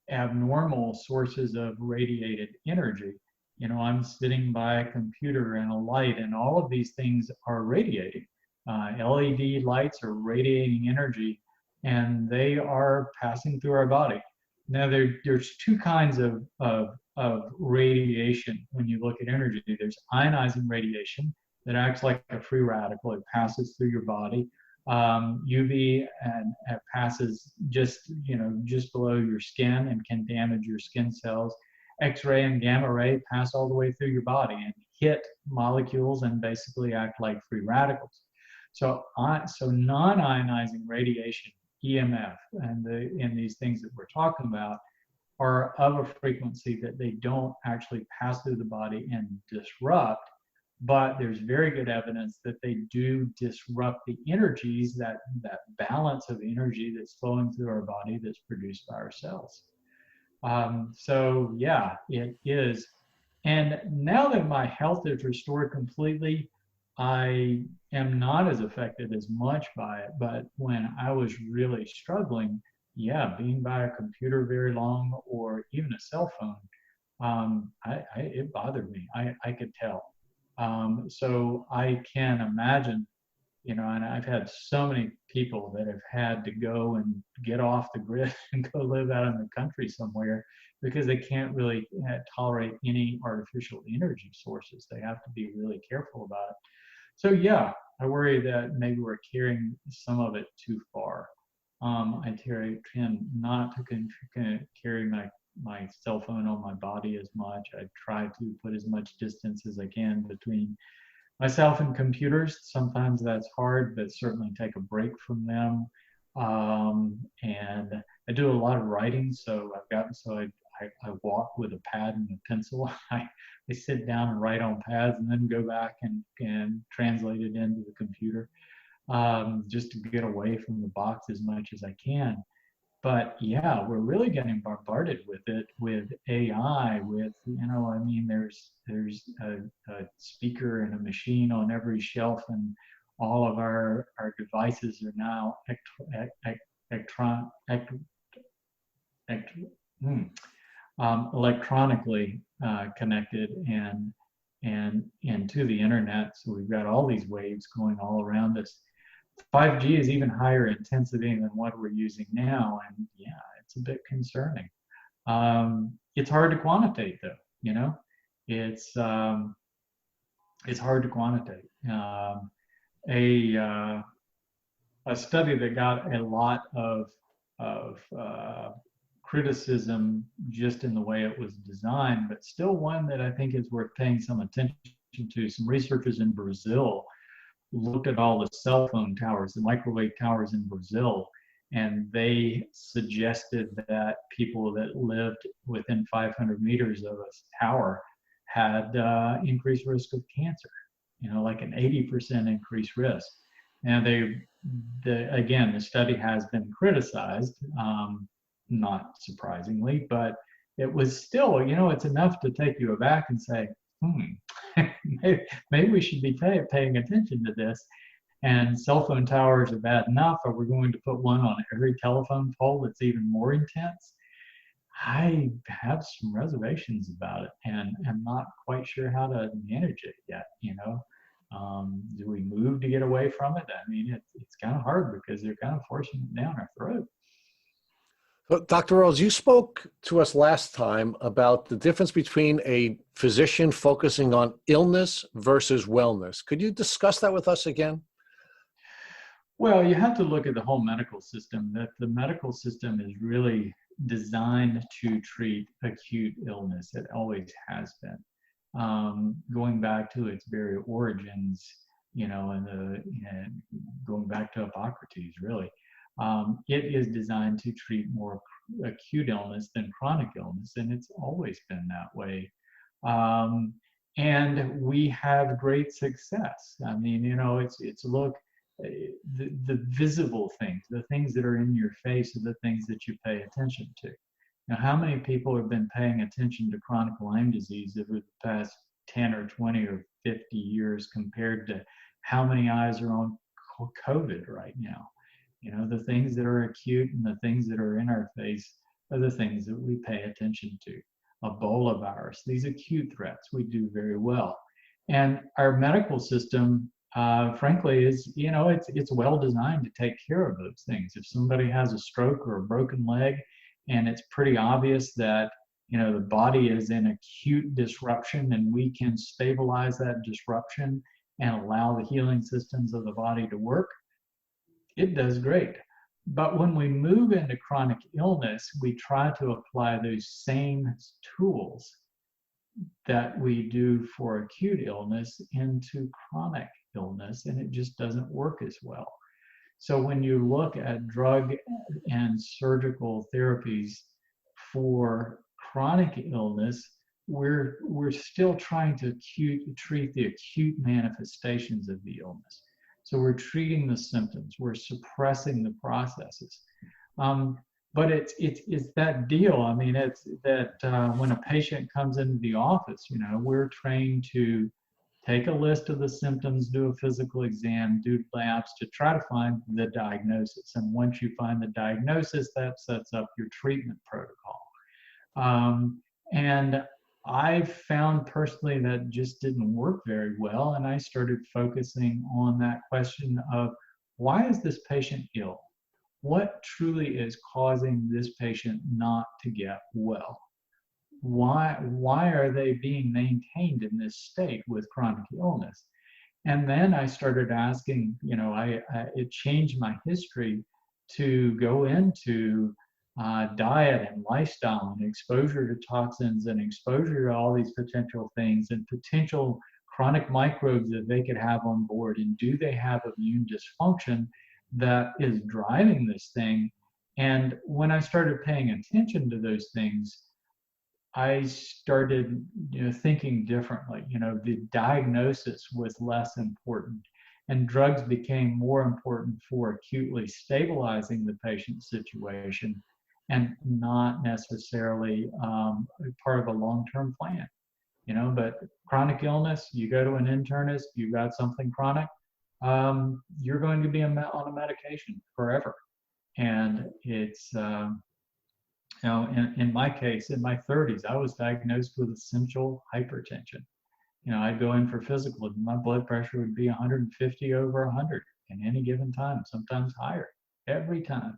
abnormal sources of radiated energy. You know, I'm sitting by a computer and a light, and all of these things are radiating. LED lights are radiating energy, and they are passing through our body. Now, there's two kinds of radiation when you look at energy. There's ionizing radiation that acts like a free radical. It passes through your body. UV and it passes just below your skin and can damage your skin cells. X-ray and gamma ray pass all the way through your body and hit molecules and basically act like free radicals. So non-ionizing radiation, EMF, and these things that we're talking about are of a frequency that they don't actually pass through the body and disrupt, but there's very good evidence that they do disrupt the energies, that balance of energy that's flowing through our body that's produced by our cells. So yeah, it is. And now that my health is restored completely, I am not as affected as much by it. But when I was really struggling, yeah, being by a computer very long or even a cell phone, it bothered me. I could tell. So I can imagine, you know, and I've had so many people that have had to go and get off the grid and go live out in the country somewhere because they can't really tolerate any artificial energy sources. They have to be really careful about it. So yeah, I worry that maybe we're carrying some of it too far. I tend not to carry my cell phone on my body as much. I try to put as much distance as I can between myself and computers. Sometimes that's hard, but certainly take a break from them. And I do a lot of writing, so I walk with a pad and a pencil. I sit down and write on pads and then go back and translate it into the computer, just to get away from the box as much as I can. But yeah, we're really getting bombarded with it, with AI, with, you know, I mean, there's a speaker and a machine on every shelf, and all of our devices are now electronically connected and to the internet. So we've got all these waves going all around us. 5G is even higher intensity than what we're using now, and yeah, it's a bit concerning. It's hard to quantitate, though. You know, it's hard to quantitate. A study that got a lot of criticism just in the way it was designed, but still one that I think is worth paying some attention to. Some researchers in Brazil looked at all the cell phone towers, the microwave towers in Brazil, and they suggested that people that lived within 500 meters of a tower had increased risk of cancer, you know, like an 80% increased risk. Now again, the study has been criticized, not surprisingly, but it was still, it's enough to take you aback and say, maybe we should be paying attention to this. And cell phone towers are bad enough. Are we going to put one on every telephone pole that's even more intense? I have some reservations about it, and I'm not quite sure how to manage it yet. Do we move to get away from it? I mean, it's kind of hard because they're kind of forcing it down our throat. So, Dr. Rawls, you spoke to us last time about the difference between a physician focusing on illness versus wellness. Could you discuss that with us again? Well, you have to look at the whole medical system. That the medical system is really designed to treat acute illness. It always has been. Going back to its very origins, and going back to Hippocrates, really. It is designed to treat more acute illness than chronic illness, and it's always been that way. And we have great success. I mean, it's look, the visible things, the things that are in your face are the things that you pay attention to. Now, how many people have been paying attention to chronic Lyme disease over the past 10 or 20 or 50 years compared to how many eyes are on COVID right now? The things that are acute and the things that are in our face are the things that we pay attention to. Ebola virus, these acute threats, we do very well. And our medical system, frankly, is, it's well designed to take care of those things. If somebody has a stroke or a broken leg, and it's pretty obvious that, the body is in acute disruption, and we can stabilize that disruption and allow the healing systems of the body to work, it does great. But when we move into chronic illness, we try to apply those same tools that we do for acute illness into chronic illness, and it just doesn't work as well. So when you look at drug and surgical therapies for chronic illness, we're still trying to treat the acute manifestations of the illness. So we're treating the symptoms, we're suppressing the processes. But it's that deal. I mean, it's that when a patient comes into the office, we're trained to take a list of the symptoms, do a physical exam, do labs to try to find the diagnosis. And once you find the diagnosis, that sets up your treatment protocol. And I found personally that just didn't work very well. And I started focusing on that question of, why is this patient ill? What truly is causing this patient not to get well? Why are they being maintained in this state with chronic illness? And then I started asking, it changed my history to go into diet and lifestyle and exposure to toxins and exposure to all these potential things and potential chronic microbes that they could have on board. And do they have immune dysfunction that is driving this thing? And when I started paying attention to those things, I started thinking differently. The diagnosis was less important, and drugs became more important for acutely stabilizing the patient's situation and not necessarily part of a long-term plan. But chronic illness, you go to an internist, you've got something chronic, you're going to be on a medication forever. And it's, in my case, in my 30s, I was diagnosed with essential hypertension. I'd go in for physical, my blood pressure would be 150 over 100 at any given time, sometimes higher, every time.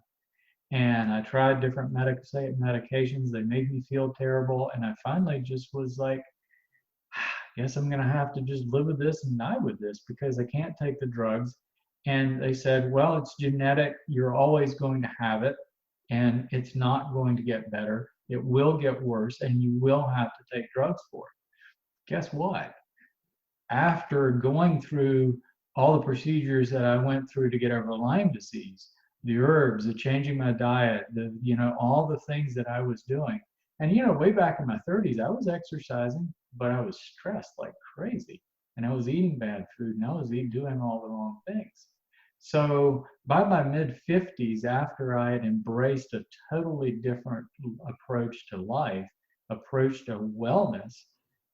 And I tried different medications. They made me feel terrible. And I finally just was like, I guess I'm going to have to just live with this and die with this because I can't take the drugs. And they said, well, it's genetic. You're always going to have it. And it's not going to get better. It will get worse, and you will have to take drugs for it. Guess what? After going through all the procedures that I went through to get over Lyme disease, the herbs, the changing my diet, all the things that I was doing. And, way back in my 30s, I was exercising, but I was stressed like crazy. And I was eating bad food, and I was doing all the wrong things. So by my mid-50s, after I had embraced a totally different approach to life, approach to wellness,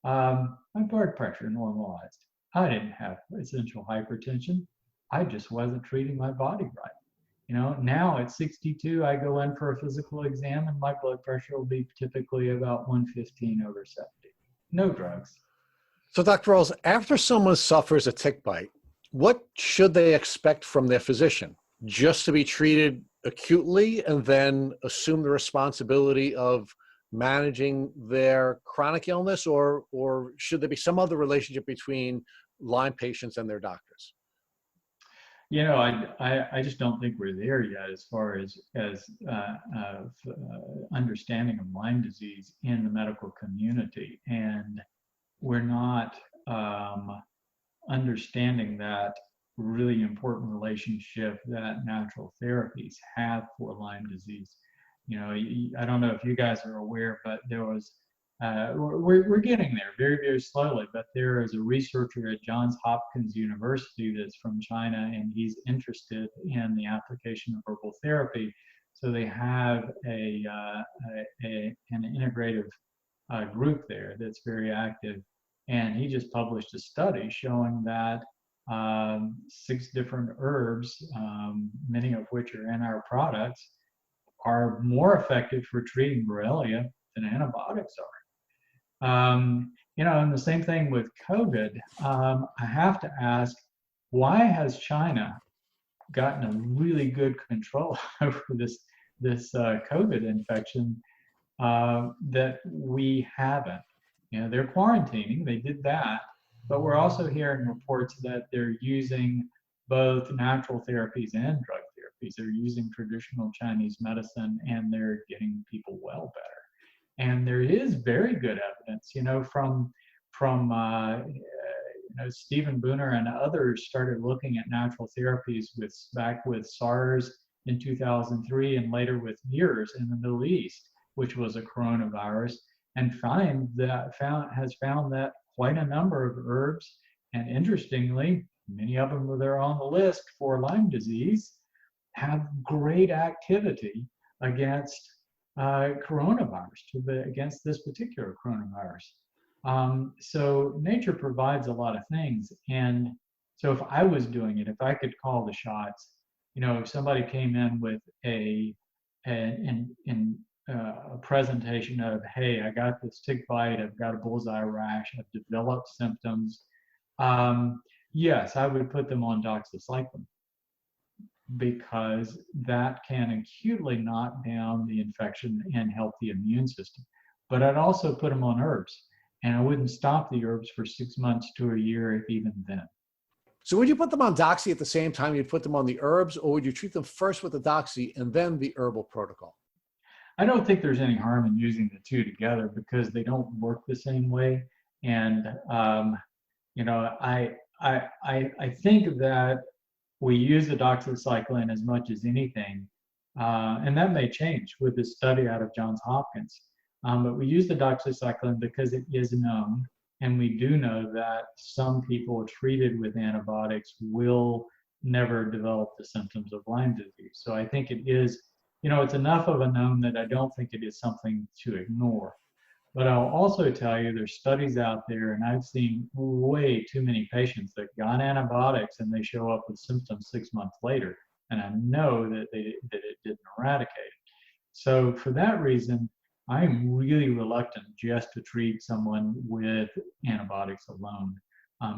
my blood pressure normalized. I didn't have essential hypertension. I just wasn't treating my body right. Now at 62, I go in for a physical exam and my blood pressure will be typically about 115/70. No drugs. So, Dr. Rawls, after someone suffers a tick bite, what should they expect from their physician? Just to be treated acutely and then assume the responsibility of managing their chronic illness, or should there be some other relationship between Lyme patients and their doctors? I just don't think we're there yet as far as understanding of Lyme disease in the medical community, and we're not understanding that really important relationship that natural therapies have for Lyme disease. I don't know if you guys are aware, but there was we're getting there very, very slowly, but there is a researcher at Johns Hopkins University that's from China, and he's interested in the application of herbal therapy. So they have an integrative group there that's very active, and he just published a study showing that 6 different herbs, many of which are in our products, are more effective for treating Borrelia than antibiotics are. And the same thing with COVID. I have to ask, why has China gotten a really good control over this COVID infection that we haven't? They're quarantining. They did that, but we're also hearing reports that they're using both natural therapies and drug therapies. They're using traditional Chinese medicine, and they're getting people well better. And there is very good evidence, from Stephen Booner and others started looking at natural therapies back with SARS in 2003 and later with MERS in the Middle East, which was a coronavirus, and found that quite a number of herbs, and interestingly, many of them that are on the list for Lyme disease, have great activity against coronavirus, against this particular coronavirus. So nature provides a lot of things. And so if I was doing it, if I could call the shots, if somebody came in with a presentation of, hey, I got this tick bite, I've got a bullseye rash, I've developed symptoms, yes, I would put them on doxycycline, because that can acutely knock down the infection and help the immune system. But I'd also put them on herbs, and I wouldn't stop the herbs for 6 months to a year, if even then. So would you put them on doxy at the same time you'd put them on the herbs, or would you treat them first with the doxy and then the herbal protocol? I don't think there's any harm in using the two together because they don't work the same way. And I think that we use the doxycycline as much as anything, and that may change with this study out of Johns Hopkins. But we use the doxycycline because it is known, and we do know that some people treated with antibiotics will never develop the symptoms of Lyme disease. So I think it is, it's enough of a known that I don't think it is something to ignore. But I'll also tell you there's studies out there, and I've seen way too many patients that got antibiotics and they show up with symptoms 6 months later. And I know that it didn't eradicate it. So for that reason, I'm really reluctant just to treat someone with antibiotics alone.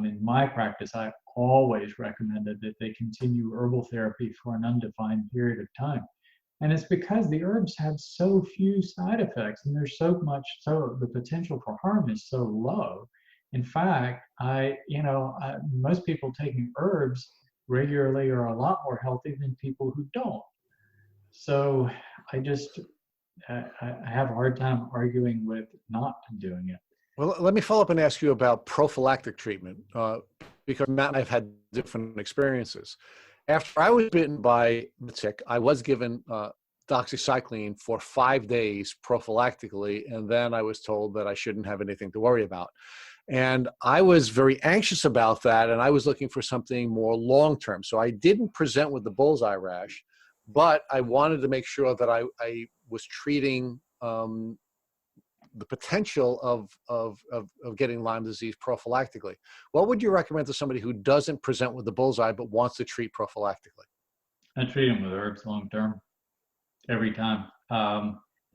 In my practice, I always recommended that they continue herbal therapy for an undefined period of time. And it's because the herbs have so few side effects, and there's so much, so the potential for harm is so low. In fact, most people taking herbs regularly are a lot more healthy than people who don't. So I have a hard time arguing with not doing it. Well, let me follow up and ask you about prophylactic treatment, because Matt and I have had different experiences. After I was bitten by the tick, I was given doxycycline for 5 days prophylactically, and then I was told that I shouldn't have anything to worry about. And I was very anxious about that, and I was looking for something more long-term. So I didn't present with the bullseye rash, but I wanted to make sure that I was treating the potential of getting Lyme disease prophylactically. What would you recommend to somebody who doesn't present with the bullseye but wants to treat prophylactically? I treat them with herbs long term, every time.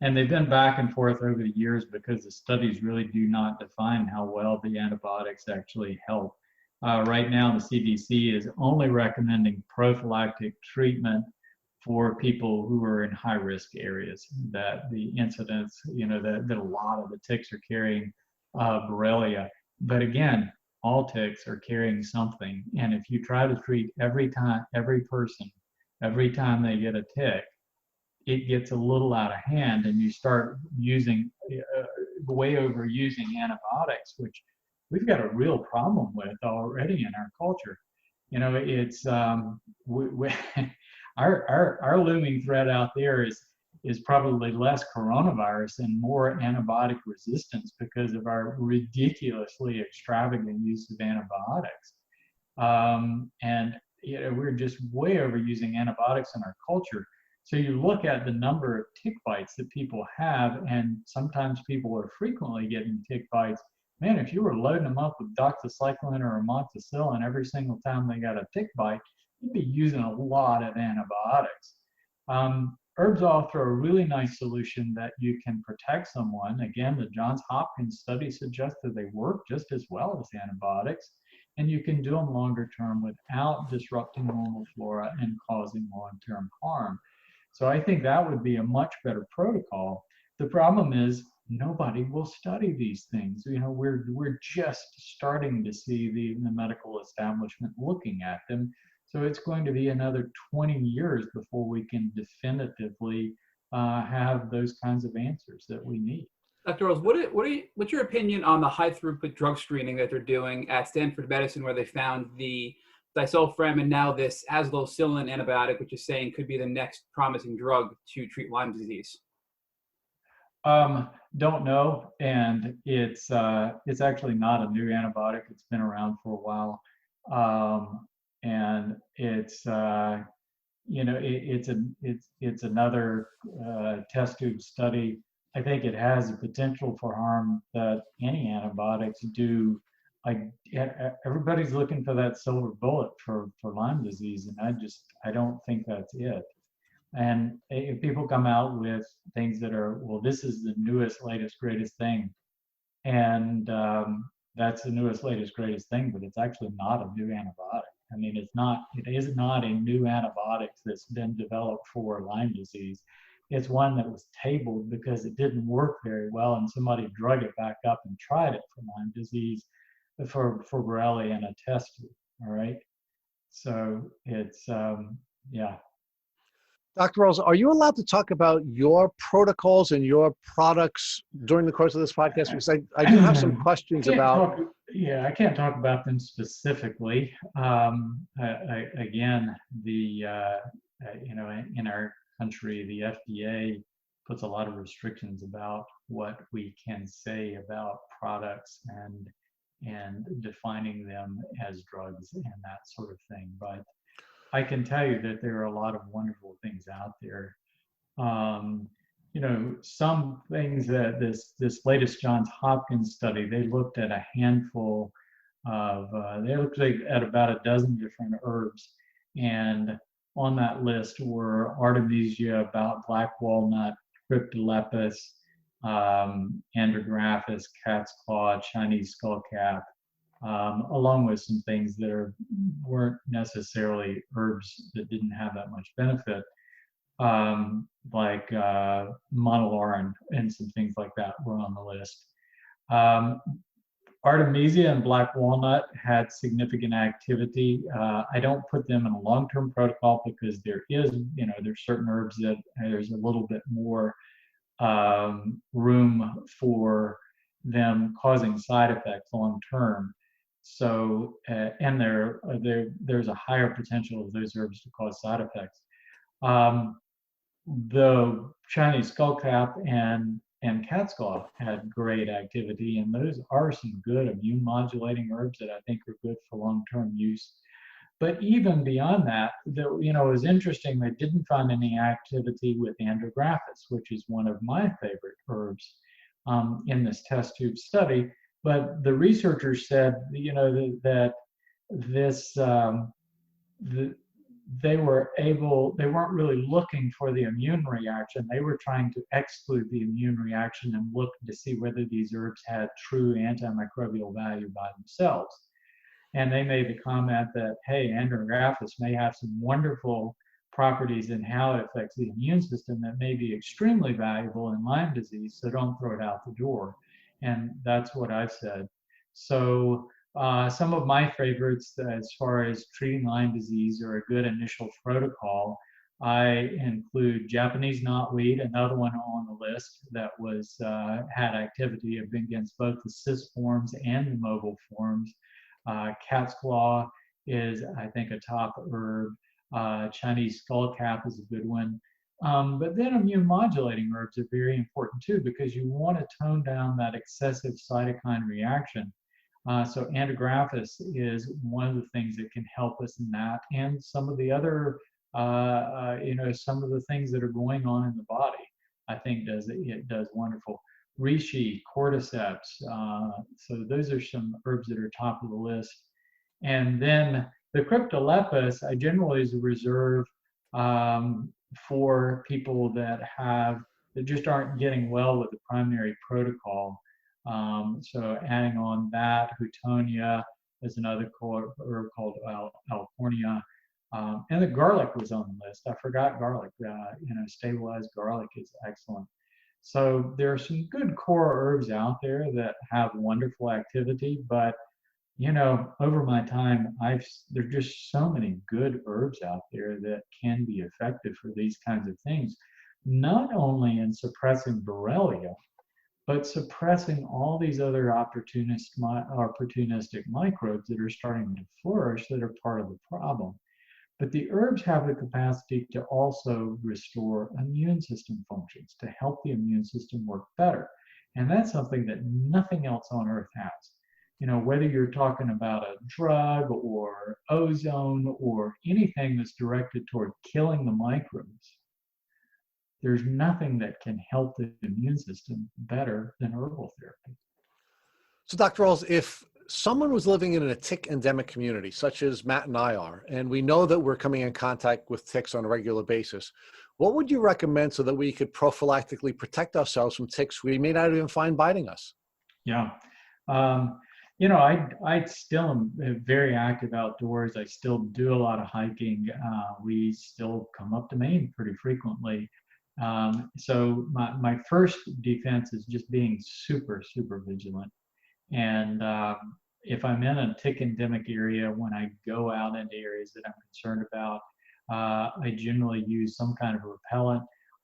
And they've been back and forth over the years because the studies really do not define how well the antibiotics actually help. Right now, the CDC is only recommending prophylactic treatment for people who are in high-risk areas, that the incidence, that a lot of the ticks are carrying Borrelia. But again, all ticks are carrying something. And if you try to treat every person, every time they get a tick, it gets a little out of hand, and you start using way overusing antibiotics, which we've got a real problem with already in our culture. It's our looming threat out there is probably less coronavirus and more antibiotic resistance because of our ridiculously extravagant use of antibiotics. And we're just way overusing antibiotics in our culture. So you look at the number of tick bites that people have, and sometimes people are frequently getting tick bites. Man, if you were loading them up with doxycycline or amoxicillin every single time they got a tick bite, you'd be using a lot of antibiotics. Herbs offer a really nice solution that you can protect someone. Again, the Johns Hopkins study suggests that they work just as well as antibiotics, and you can do them longer term without disrupting normal flora and causing long-term harm. So I think that would be a much better protocol. The problem is nobody will study these things. We're just starting to see the medical establishment looking at them. So it's going to be another 20 years before we can definitively have those kinds of answers that we need. Dr. Rawls, what's your opinion on the high throughput drug screening that they're doing at Stanford Medicine, where they found the disulfiram and now this azlocillin antibiotic, which is saying could be the next promising drug to treat Lyme disease? Don't know, and it's actually not a new antibiotic. It's been around for a while, and it's it's another test tube study. I think it has the potential for harm that any antibiotics do. Everybody's looking for that silver bullet for Lyme disease, and I don't think that's it. And if people come out with things that are, well, this is the newest, latest, greatest thing, and that's the newest, latest, greatest thing, but it's actually not a new antibiotic. I mean, it is not a new antibiotic that's been developed for Lyme disease. It's one that was tabled because it didn't work very well, and somebody drug it back up and tried it for Lyme disease, for Borrelia in a test tube. All right, so it's yeah. Dr. Rawls, are you allowed to talk about your protocols and your products during the course of this podcast? Because I do have some questions about. I can't talk about them specifically. Again, in our country, the FDA puts a lot of restrictions about what we can say about products and defining them as drugs and that sort of thing. But I can tell you that there are a lot of wonderful things out there. Some things that this latest Johns Hopkins study, they looked at a handful of, they looked at about a dozen different herbs. And on that list were Artemisia, black walnut, cryptolepis, andrographis, cat's claw, Chinese skullcap, along with some things that weren't necessarily herbs that didn't have that much benefit, like monolaurin and some things like that were on the list. Artemisia and black walnut had significant activity. I don't put them in a long-term protocol because there's certain herbs that there's a little bit more room for them causing side effects long-term. So, and there's a higher potential of those herbs to cause side effects. The Chinese skullcap and and cat's claw had great activity, and those are some good immune modulating herbs that I think are good for long-term use. But even beyond that, it was interesting, they didn't find any activity with andrographis, which is one of my favorite herbs in this test tube study. But the researchers said, that this, they weren't really looking for the immune reaction. They were trying to exclude the immune reaction and look to see whether these herbs had true antimicrobial value by themselves. And they made the comment that, hey, andrographis may have some wonderful properties in how it affects the immune system that may be extremely valuable in Lyme disease, so don't throw it out the door. And that's what I've said. So some of my favorites as far as treating Lyme disease or a good initial protocol, I include Japanese knotweed, another one on the list that was had activity against both the cis forms and the mobile forms. Cat's claw is, I think, a top herb. Chinese skullcap is a good one. But then immune modulating herbs are very important too, because you want to tone down that excessive cytokine reaction. So andrographis is one of the things that can help us in that, and some of the other, some of the things that are going on in the body, I think it does wonderful. Reishi, cordyceps, so those are some herbs that are top of the list. And then the cryptolepis, I generally reserve for people that just aren't getting well with the primary protocol. So adding on that, Houtonia is another herb called Alcornia. And the garlic was on the list. I forgot garlic. Stabilized garlic is excellent. So there are some good core herbs out there that have wonderful activity, but over my time, there's just so many good herbs out there that can be effective for these kinds of things, not only in suppressing Borrelia, but suppressing all these other opportunistic microbes that are starting to flourish that are part of the problem. But the herbs have the capacity to also restore immune system functions, to help the immune system work better. And that's something that nothing else on earth has. Whether you're talking about a drug or ozone or anything that's directed toward killing the microbes, there's nothing that can help the immune system better than herbal therapy. So Dr. Rawls, if someone was living in a tick endemic community, such as Matt and I are, and we know that we're coming in contact with ticks on a regular basis, what would you recommend so that we could prophylactically protect ourselves from ticks we may not even find biting us? Yeah. I still am very active outdoors. I still do a lot of hiking. We still come up to Maine pretty frequently. So my first defense is just being super, super vigilant. And if I'm in a tick endemic area, when I go out into areas that I'm concerned about, I generally use some kind of repellent.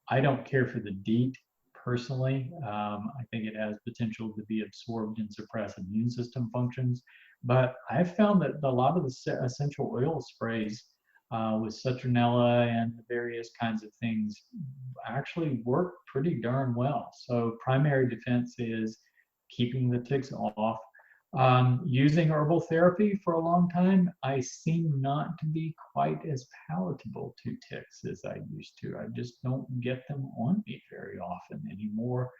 I don't care for the DEET personally. I think it has potential to be absorbed and suppress immune system functions. But I've found that a lot of the essential oil sprays with citronella and various kinds of things actually work pretty darn well. So primary defense is keeping the ticks off. Using herbal therapy for a long time, I seem not to be quite as palatable to ticks as I used to. I just don't get them on me very often anymore.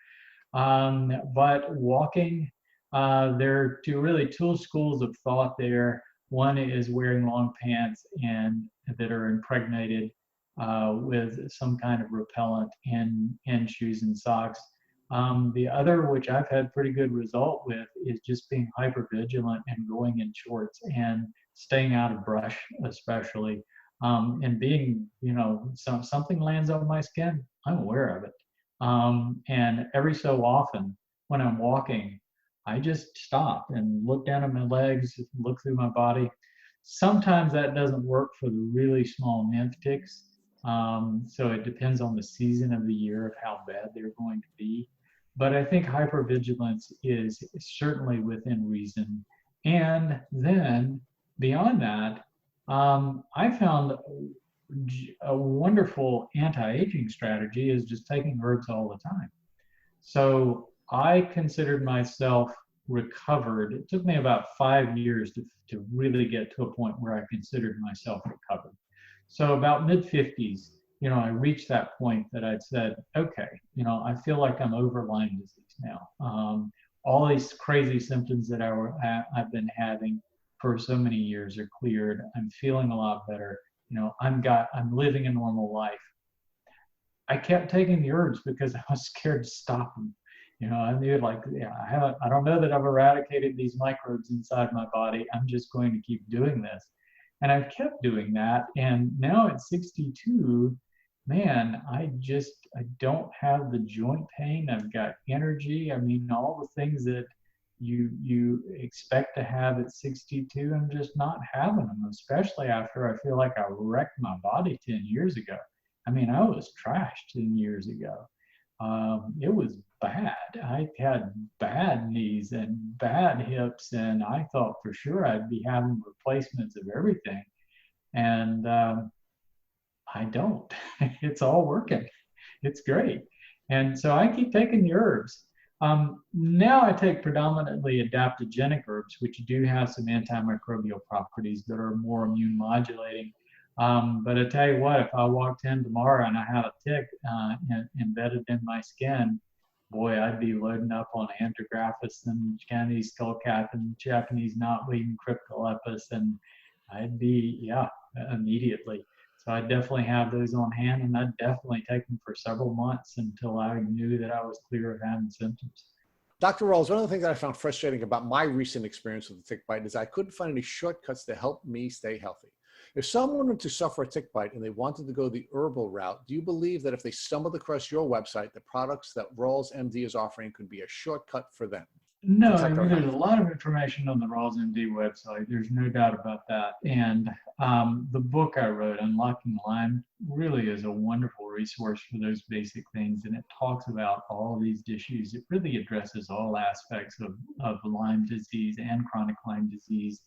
But walking, there are two schools of thought there. One is wearing long pants and that are impregnated with some kind of repellent in shoes and socks. The other, which I've had pretty good result with, is just being hyper vigilant and going in shorts and staying out of brush, especially, and being, something lands on my skin, I'm aware of it. And every so often when I'm walking, I just stop and look down at my legs, look through my body. Sometimes that doesn't work for the really small nymph ticks. So it depends on the season of the year of how bad they're going to be. But I think hypervigilance is certainly within reason. And then beyond that, I found a wonderful anti-aging strategy is just taking herbs all the time. So I considered myself recovered. It took me about 5 years to really get to a point where I considered myself recovered. So about mid-50s, I reached that point that I'd said, okay, I feel like I'm over Lyme disease now. All these crazy symptoms that I've been having for so many years are cleared. I'm feeling a lot better. I'm living a normal life. I kept taking the herbs because I was scared to stop them. I knew I don't know that I've eradicated these microbes inside my body. I'm just going to keep doing this. And I've kept doing that. And now at 62, man, I don't have the joint pain. I've got energy. I mean, all the things that you expect to have at 62, I'm just not having them, especially after I feel like I wrecked my body 10 years ago. I mean, I was trashed 10 years ago. It was bad. I had bad knees and bad hips, and I thought for sure I'd be having replacements of everything. And I don't. It's all working. It's great. And so I keep taking the herbs. Now I take predominantly adaptogenic herbs, which do have some antimicrobial properties that are more immune modulating. But I tell you what, if I walked in tomorrow and I had a tick embedded in my skin, boy, I'd be loading up on antigraphis and Chinese skullcap and Japanese knotweed and cryptolepis, and I'd be, immediately. So I definitely have those on hand, and I'd definitely take them for several months until I knew that I was clear of having symptoms. Dr. Rawls, one of the things that I found frustrating about my recent experience with the tick bite is I couldn't find any shortcuts to help me stay healthy. If someone were to suffer a tick bite and they wanted to go the herbal route, do you believe that if they stumbled across your website, the products that Rawls MD is offering could be a shortcut for them? No, I mean, there's a lot of information on the Rawls MD website. There's no doubt about that. And the book I wrote, Unlocking Lyme, really is a wonderful resource for those basic things. And it talks about all of these issues. It really addresses all aspects of Lyme disease and chronic Lyme disease.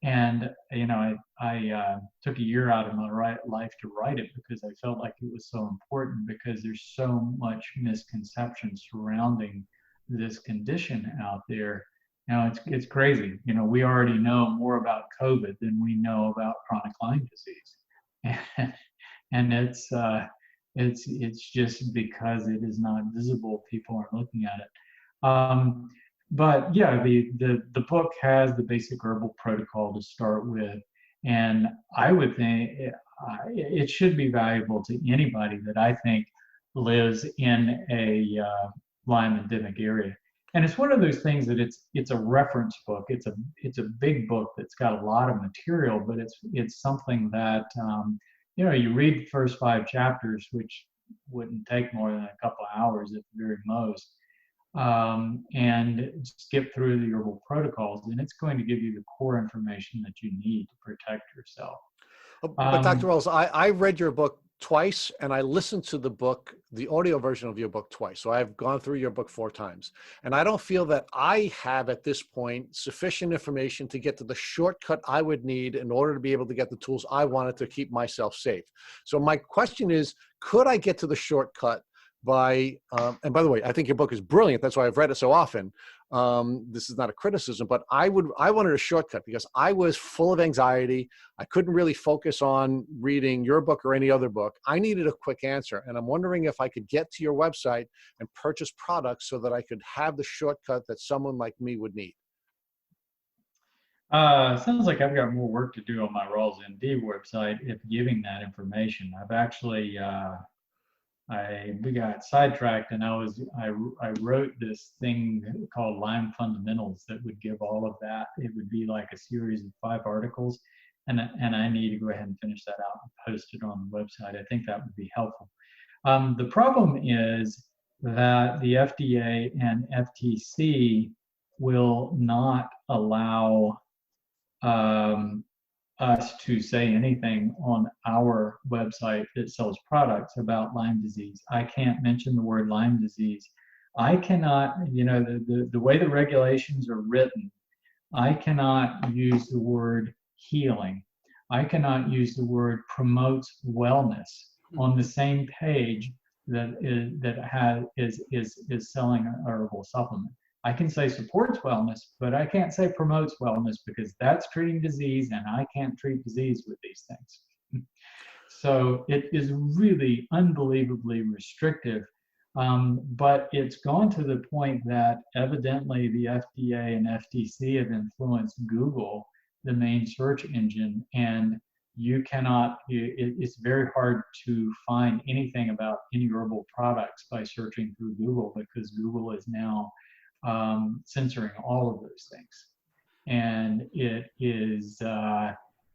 And, I took a year out of my life to write it because I felt like it was so important, because there's so much misconception surrounding this condition out there. Now it's crazy. We already know more about COVID than we know about chronic Lyme disease. And it's just because it is not visible, people aren't looking at it. But yeah, the book has the basic herbal protocol to start with, and I would think it should be valuable to anybody that I think lives in a Lyme endemic area. And it's one of those things that it's a reference book. It's a big book that's got a lot of material, but it's something that you read the first 5 chapters, which wouldn't take more than a couple of hours at the very most. And skip through the herbal protocols, and it's going to give you the core information that you need to protect yourself. But Dr. Rawls, I read your book twice, and I listened to the audio version of your book twice. So I've gone through your book 4 times, and I don't feel that I have at this point sufficient information to get to the shortcut I would need in order to be able to get the tools I wanted to keep myself safe. So my question is, could I get to the shortcut by, and by the way, I think your book is brilliant. That's why I've read it so often. This is not a criticism, but I wanted a shortcut because I was full of anxiety. I couldn't really focus on reading your book or any other book. I needed a quick answer. And I'm wondering if I could get to your website and purchase products so that I could have the shortcut that someone like me would need. Sounds like I've got more work to do on my Rawls MD website if giving that information. I've actually, we got sidetracked, and I wrote this thing called Lyme Fundamentals that would give all of that. It would be like a series of 5 articles, and I need to go ahead and finish that out and post it on the website. I think that would be helpful. The problem is that the FDA and FTC will not allow us to say anything on our website that sells products about Lyme disease. I can't mention the word Lyme disease. I cannot, the way the regulations are written, I cannot use the word healing. I cannot use the word promotes wellness on the same page is selling a herbal supplement. I can say supports wellness, but I can't say promotes wellness because that's treating disease, and I can't treat disease with these things. So it is really unbelievably restrictive. But it's gone to the point that evidently the FDA and FTC have influenced Google, the main search engine, and it's very hard to find anything about any herbal products by searching through Google, because Google is now censoring all of those things. And it is,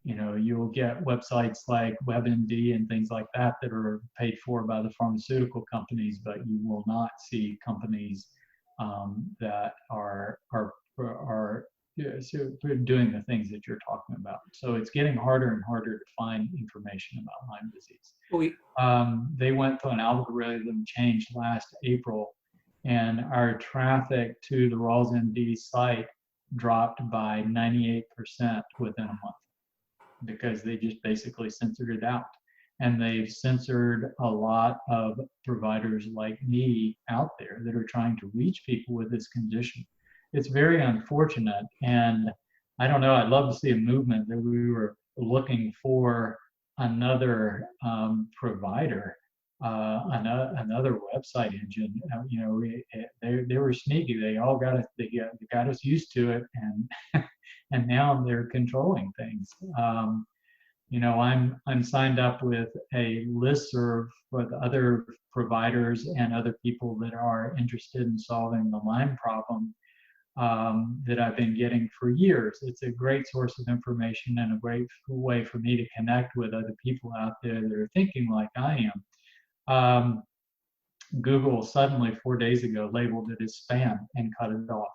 you'll get websites like WebMD and things like that that are paid for by the pharmaceutical companies, but you will not see companies that are doing the things that you're talking about. So it's getting harder and harder to find information about Lyme disease. They went through an algorithm change last April, and our traffic to the Rawls MD site dropped by 98% within a month, because they just basically censored it out. And they've censored a lot of providers like me out there that are trying to reach people with this condition. It's very unfortunate. And I don't know, I'd love to see a movement that we were looking for another provider, another website engine. They were sneaky. They got us used to it, and and now they're controlling things. I'm signed up with a listserv with other providers and other people that are interested in solving the Lyme problem that I've been getting for years. It's a great source of information and a great way for me to connect with other people out there that are thinking like I am. Google suddenly 4 days ago labeled it as spam and cut it off.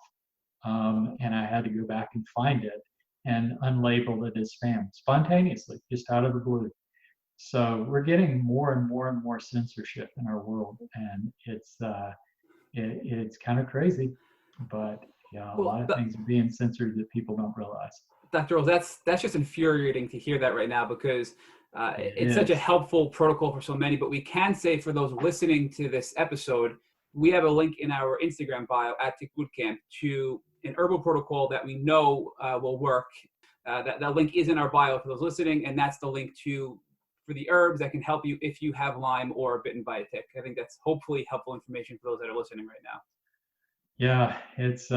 And I had to go back and find it and unlabel it as spam spontaneously, just out of the blue. So we're getting more and more and more censorship in our world, and it's kind of crazy, but yeah, a lot of things are being censored that people don't realize. Dr. Rawls, that's just infuriating to hear that right now, because it's such a helpful protocol for so many. But we can say, for those listening to this episode, we have a link in our Instagram bio at Tick Bootcamp to an herbal protocol that we know will work. That link is in our bio for those listening, and that's the link for the herbs that can help you if you have Lyme or bitten by a tick. I think that's hopefully helpful information for those that are listening right now. Yeah, it's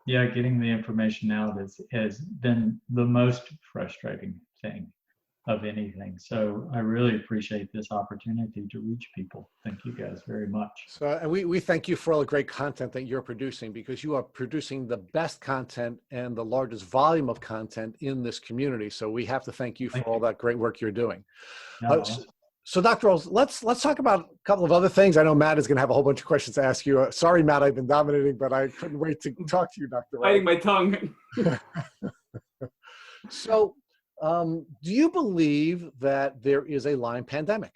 getting the information out has been the most frustrating thing of anything. So I really appreciate this opportunity to reach people. Thank you guys very much. So, and we thank you for all the great content that you're producing, because you are producing the best content and the largest volume of content in this community. So we have to thank you for all that great work you're doing. No. So Dr. Rawls, let's talk about a couple of other things. I know Matt is going to have a whole bunch of questions to ask you. Sorry, Matt, I've been dominating, but I couldn't wait to talk to you, Dr. Rawls. Biting my tongue. So, do you believe that there is a Lyme pandemic?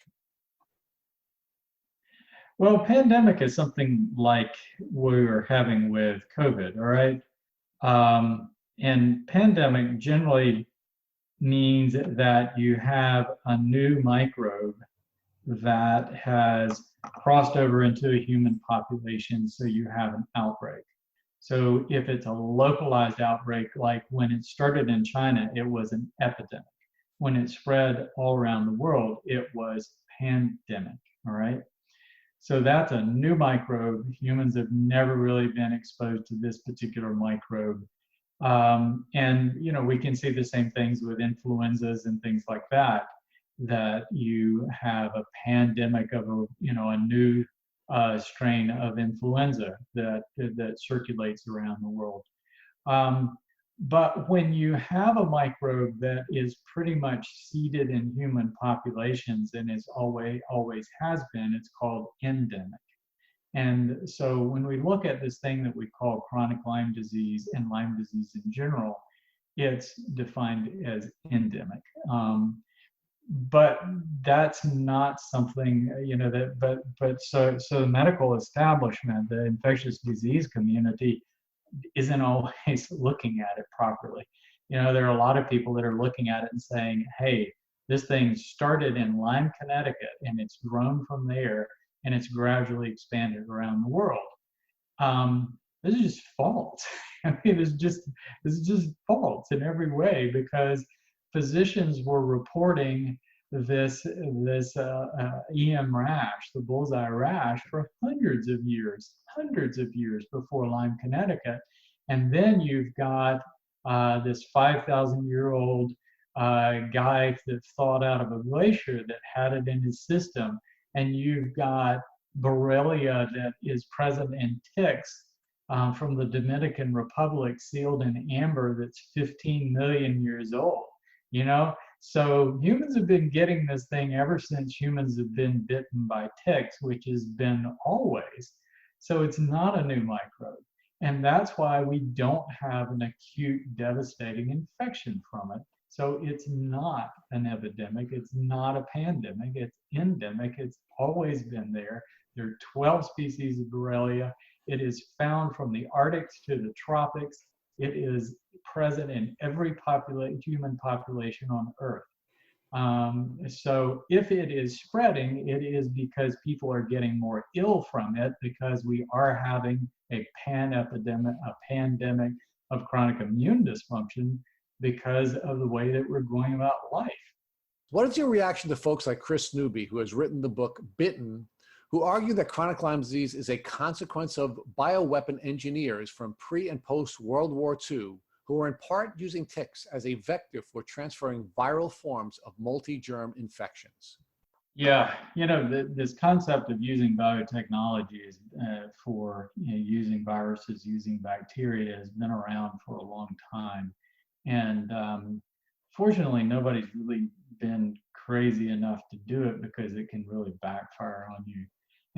Well, pandemic is something like we were having with COVID, all right? And pandemic generally means that you have a new microbe that has crossed over into a human population, so you have an outbreak. So if it's a localized outbreak, like when it started in China, it was an epidemic. When it spread all around the world, it was pandemic, all right? So that's a new microbe. Humans have never really been exposed to this particular microbe. And, we can see the same things with influenzas and things like that, that you have a pandemic of a new strain of influenza that circulates around the world. But when you have a microbe that is pretty much seeded in human populations and is always has been, it's called endemic. And so when we look at this thing that we call chronic Lyme disease and Lyme disease in general, it's defined as endemic. But that's not something, so the medical establishment, the infectious disease community isn't always looking at it properly. There are a lot of people that are looking at it and saying, hey, this thing started in Lyme, Connecticut, and it's grown from there, and it's gradually expanded around the world. This is just false. I mean, this is just false in every way, because physicians were reporting this EM rash, the bullseye rash, for hundreds of years before Lyme, Connecticut. And then you've got this 5,000-year-old guy that thawed out of a glacier that had it in his system. And you've got Borrelia that is present in ticks from the Dominican Republic, sealed in amber, that's 15 million years old. You know, so humans have been getting this thing ever since humans have been bitten by ticks, which has been always. So it's not a new microbe. And that's why we don't have an acute, devastating infection from it. So it's not an epidemic. It's not a pandemic. It's endemic. It's always been there. There are 12 species of Borrelia. It is found from the Arctics to the tropics. It is present in every human population on Earth. So if it is spreading, it is because people are getting more ill from it, because we are having a pandemic of chronic immune dysfunction because of the way that we're going about life. What is your reaction to folks like Chris Newby, who has written the book Bitten, who argue that chronic Lyme disease is a consequence of bioweapon engineers from pre and post World War II, who are in part using ticks as a vector for transferring viral forms of multi-germ infections? Yeah, you know, this concept of using biotechnology for using viruses, using bacteria, has been around for a long time. And fortunately, nobody's really been crazy enough to do it, because it can really backfire on you.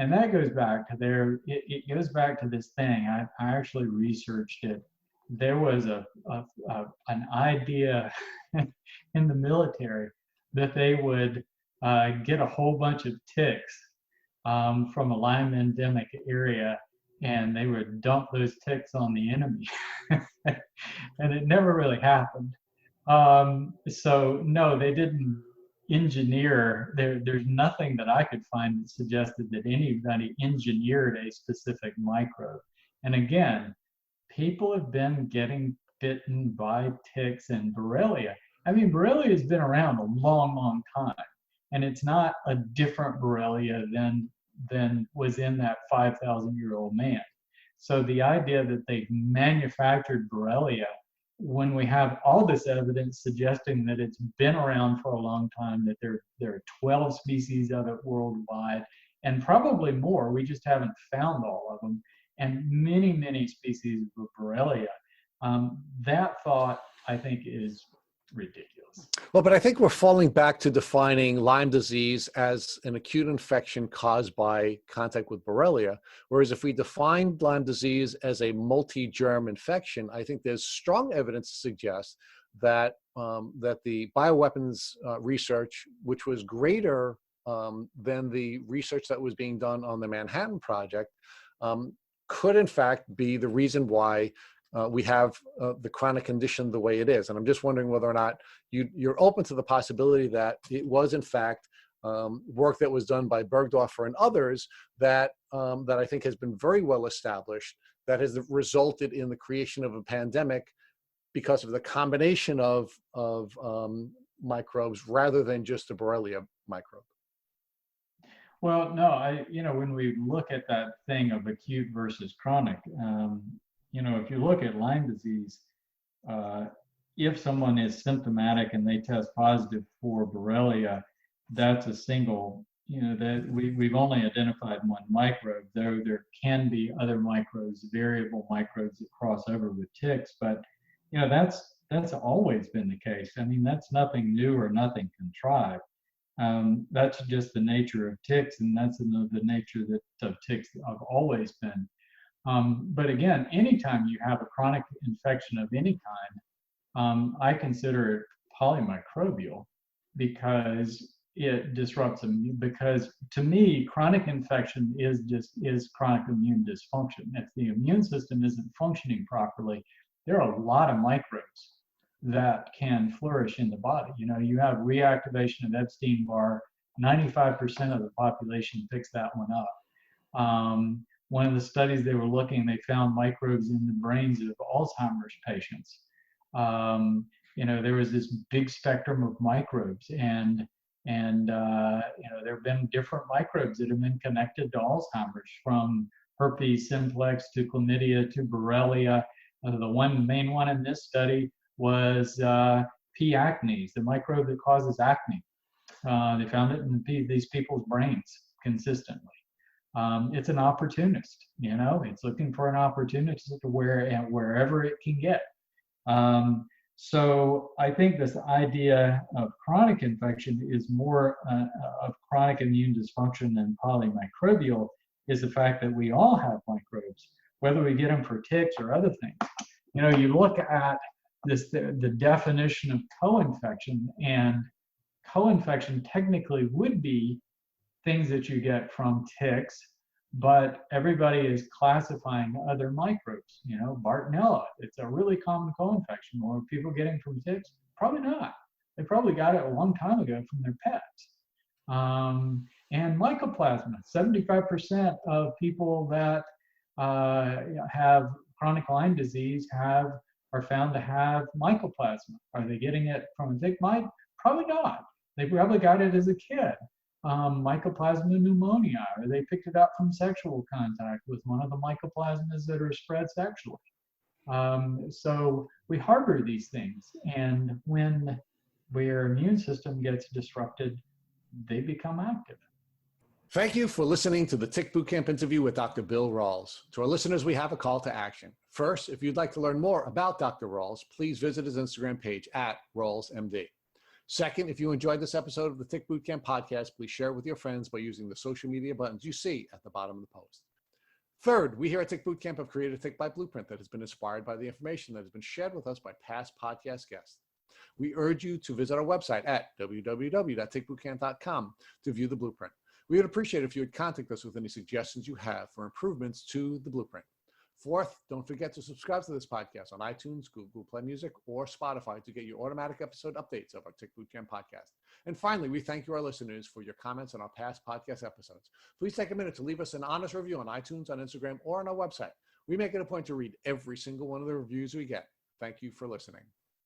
And that goes back to it goes back to this thing. I actually researched it. There was an idea in the military that they would get a whole bunch of ticks from a Lyme endemic area, and they would dump those ticks on the enemy. And it never really happened. So no, they didn't engineer. There's nothing that I could find that suggested that anybody engineered a specific microbe. And again, people have been getting bitten by ticks and Borrelia. I mean, Borrelia has been around a long, long time, and it's not a different Borrelia than was in that 5,000-year-old man. So the idea that they manufactured Borrelia, when we have all this evidence suggesting that it's been around for a long time, that there are 12 species of it worldwide, and probably more, we just haven't found all of them, and many, many species of Borrelia, that thought, I think, is ridiculous. Well, but I think we're falling back to defining Lyme disease as an acute infection caused by contact with Borrelia. Whereas if we define Lyme disease as a multi-germ infection, I think there's strong evidence to suggest that that the bioweapons research, which was greater than the research that was being done on the Manhattan Project, could in fact be the reason why we have the chronic condition the way it is. And I'm just wondering whether or not you're open to the possibility that it was in fact work that was done by Bergdorfer and others that I think has been very well established, that has resulted in the creation of a pandemic because of the combination of microbes rather than just a Borrelia microbe. Well, no, when we look at that thing of acute versus chronic, if you look at Lyme disease, if someone is symptomatic and they test positive for Borrelia, that's a single, that we've only identified one microbe, though there can be other microbes, variable microbes that cross over with ticks, but that's always been the case. I mean, that's nothing new or nothing contrived. That's just the nature of ticks, and that's the nature of ticks have always been. But again, anytime you have a chronic infection of any kind, I consider it polymicrobial, because it disrupts immune. Because to me, chronic infection is chronic immune dysfunction. If the immune system isn't functioning properly, there are a lot of microbes that can flourish in the body. You have reactivation of Epstein-Barr. 95% of the population picks that one up. One of the studies they were looking, they found microbes in the brains of Alzheimer's patients. There was this big spectrum of microbes, and there have been different microbes that have been connected to Alzheimer's, from herpes simplex to chlamydia to Borrelia. The main one in this study was P. acnes, the microbe that causes acne. They found it in these people's brains consistently. It's an opportunist, it's looking for an opportunist to wherever it can get. So I think this idea of chronic infection is more of chronic immune dysfunction than polymicrobial, is the fact that we all have microbes, whether we get them for ticks or other things. You look at the definition of co-infection, and co-infection technically would be things that you get from ticks, but everybody is classifying other microbes. Bartonella, it's a really common co-infection. Or people getting from ticks? Probably not. They probably got it a long time ago from their pets. And mycoplasma, 75% of people that have chronic Lyme disease are found to have mycoplasma. Are they getting it from a tick mite? Probably not. They probably got it as a kid. Mycoplasma pneumonia, or they picked it up from sexual contact with one of the mycoplasmas that are spread sexually. So we harbor these things, and when their immune system gets disrupted, they become active. Thank you for listening to the Tick Bootcamp interview with Dr. Bill Rawls. To our listeners, we have a call to action. First, if you'd like to learn more about Dr. Rawls, please visit his Instagram page @RawlsMD. Second, if you enjoyed this episode of the Tick Bootcamp podcast, please share it with your friends by using the social media buttons you see at the bottom of the post. Third, we here at Tick Bootcamp have created a Tick Bite Blueprint that has been inspired by the information that has been shared with us by past podcast guests. We urge you to visit our website at www.tickbootcamp.com to view the blueprint. We would appreciate it if you would contact us with any suggestions you have for improvements to the blueprint. Fourth, don't forget to subscribe to this podcast on iTunes, Google Play Music, or Spotify to get your automatic episode updates of our Tick Bootcamp podcast. And finally, we thank you, our listeners, for your comments on our past podcast episodes. Please take a minute to leave us an honest review on iTunes, on Instagram, or on our website. We make it a point to read every single one of the reviews we get. Thank you for listening.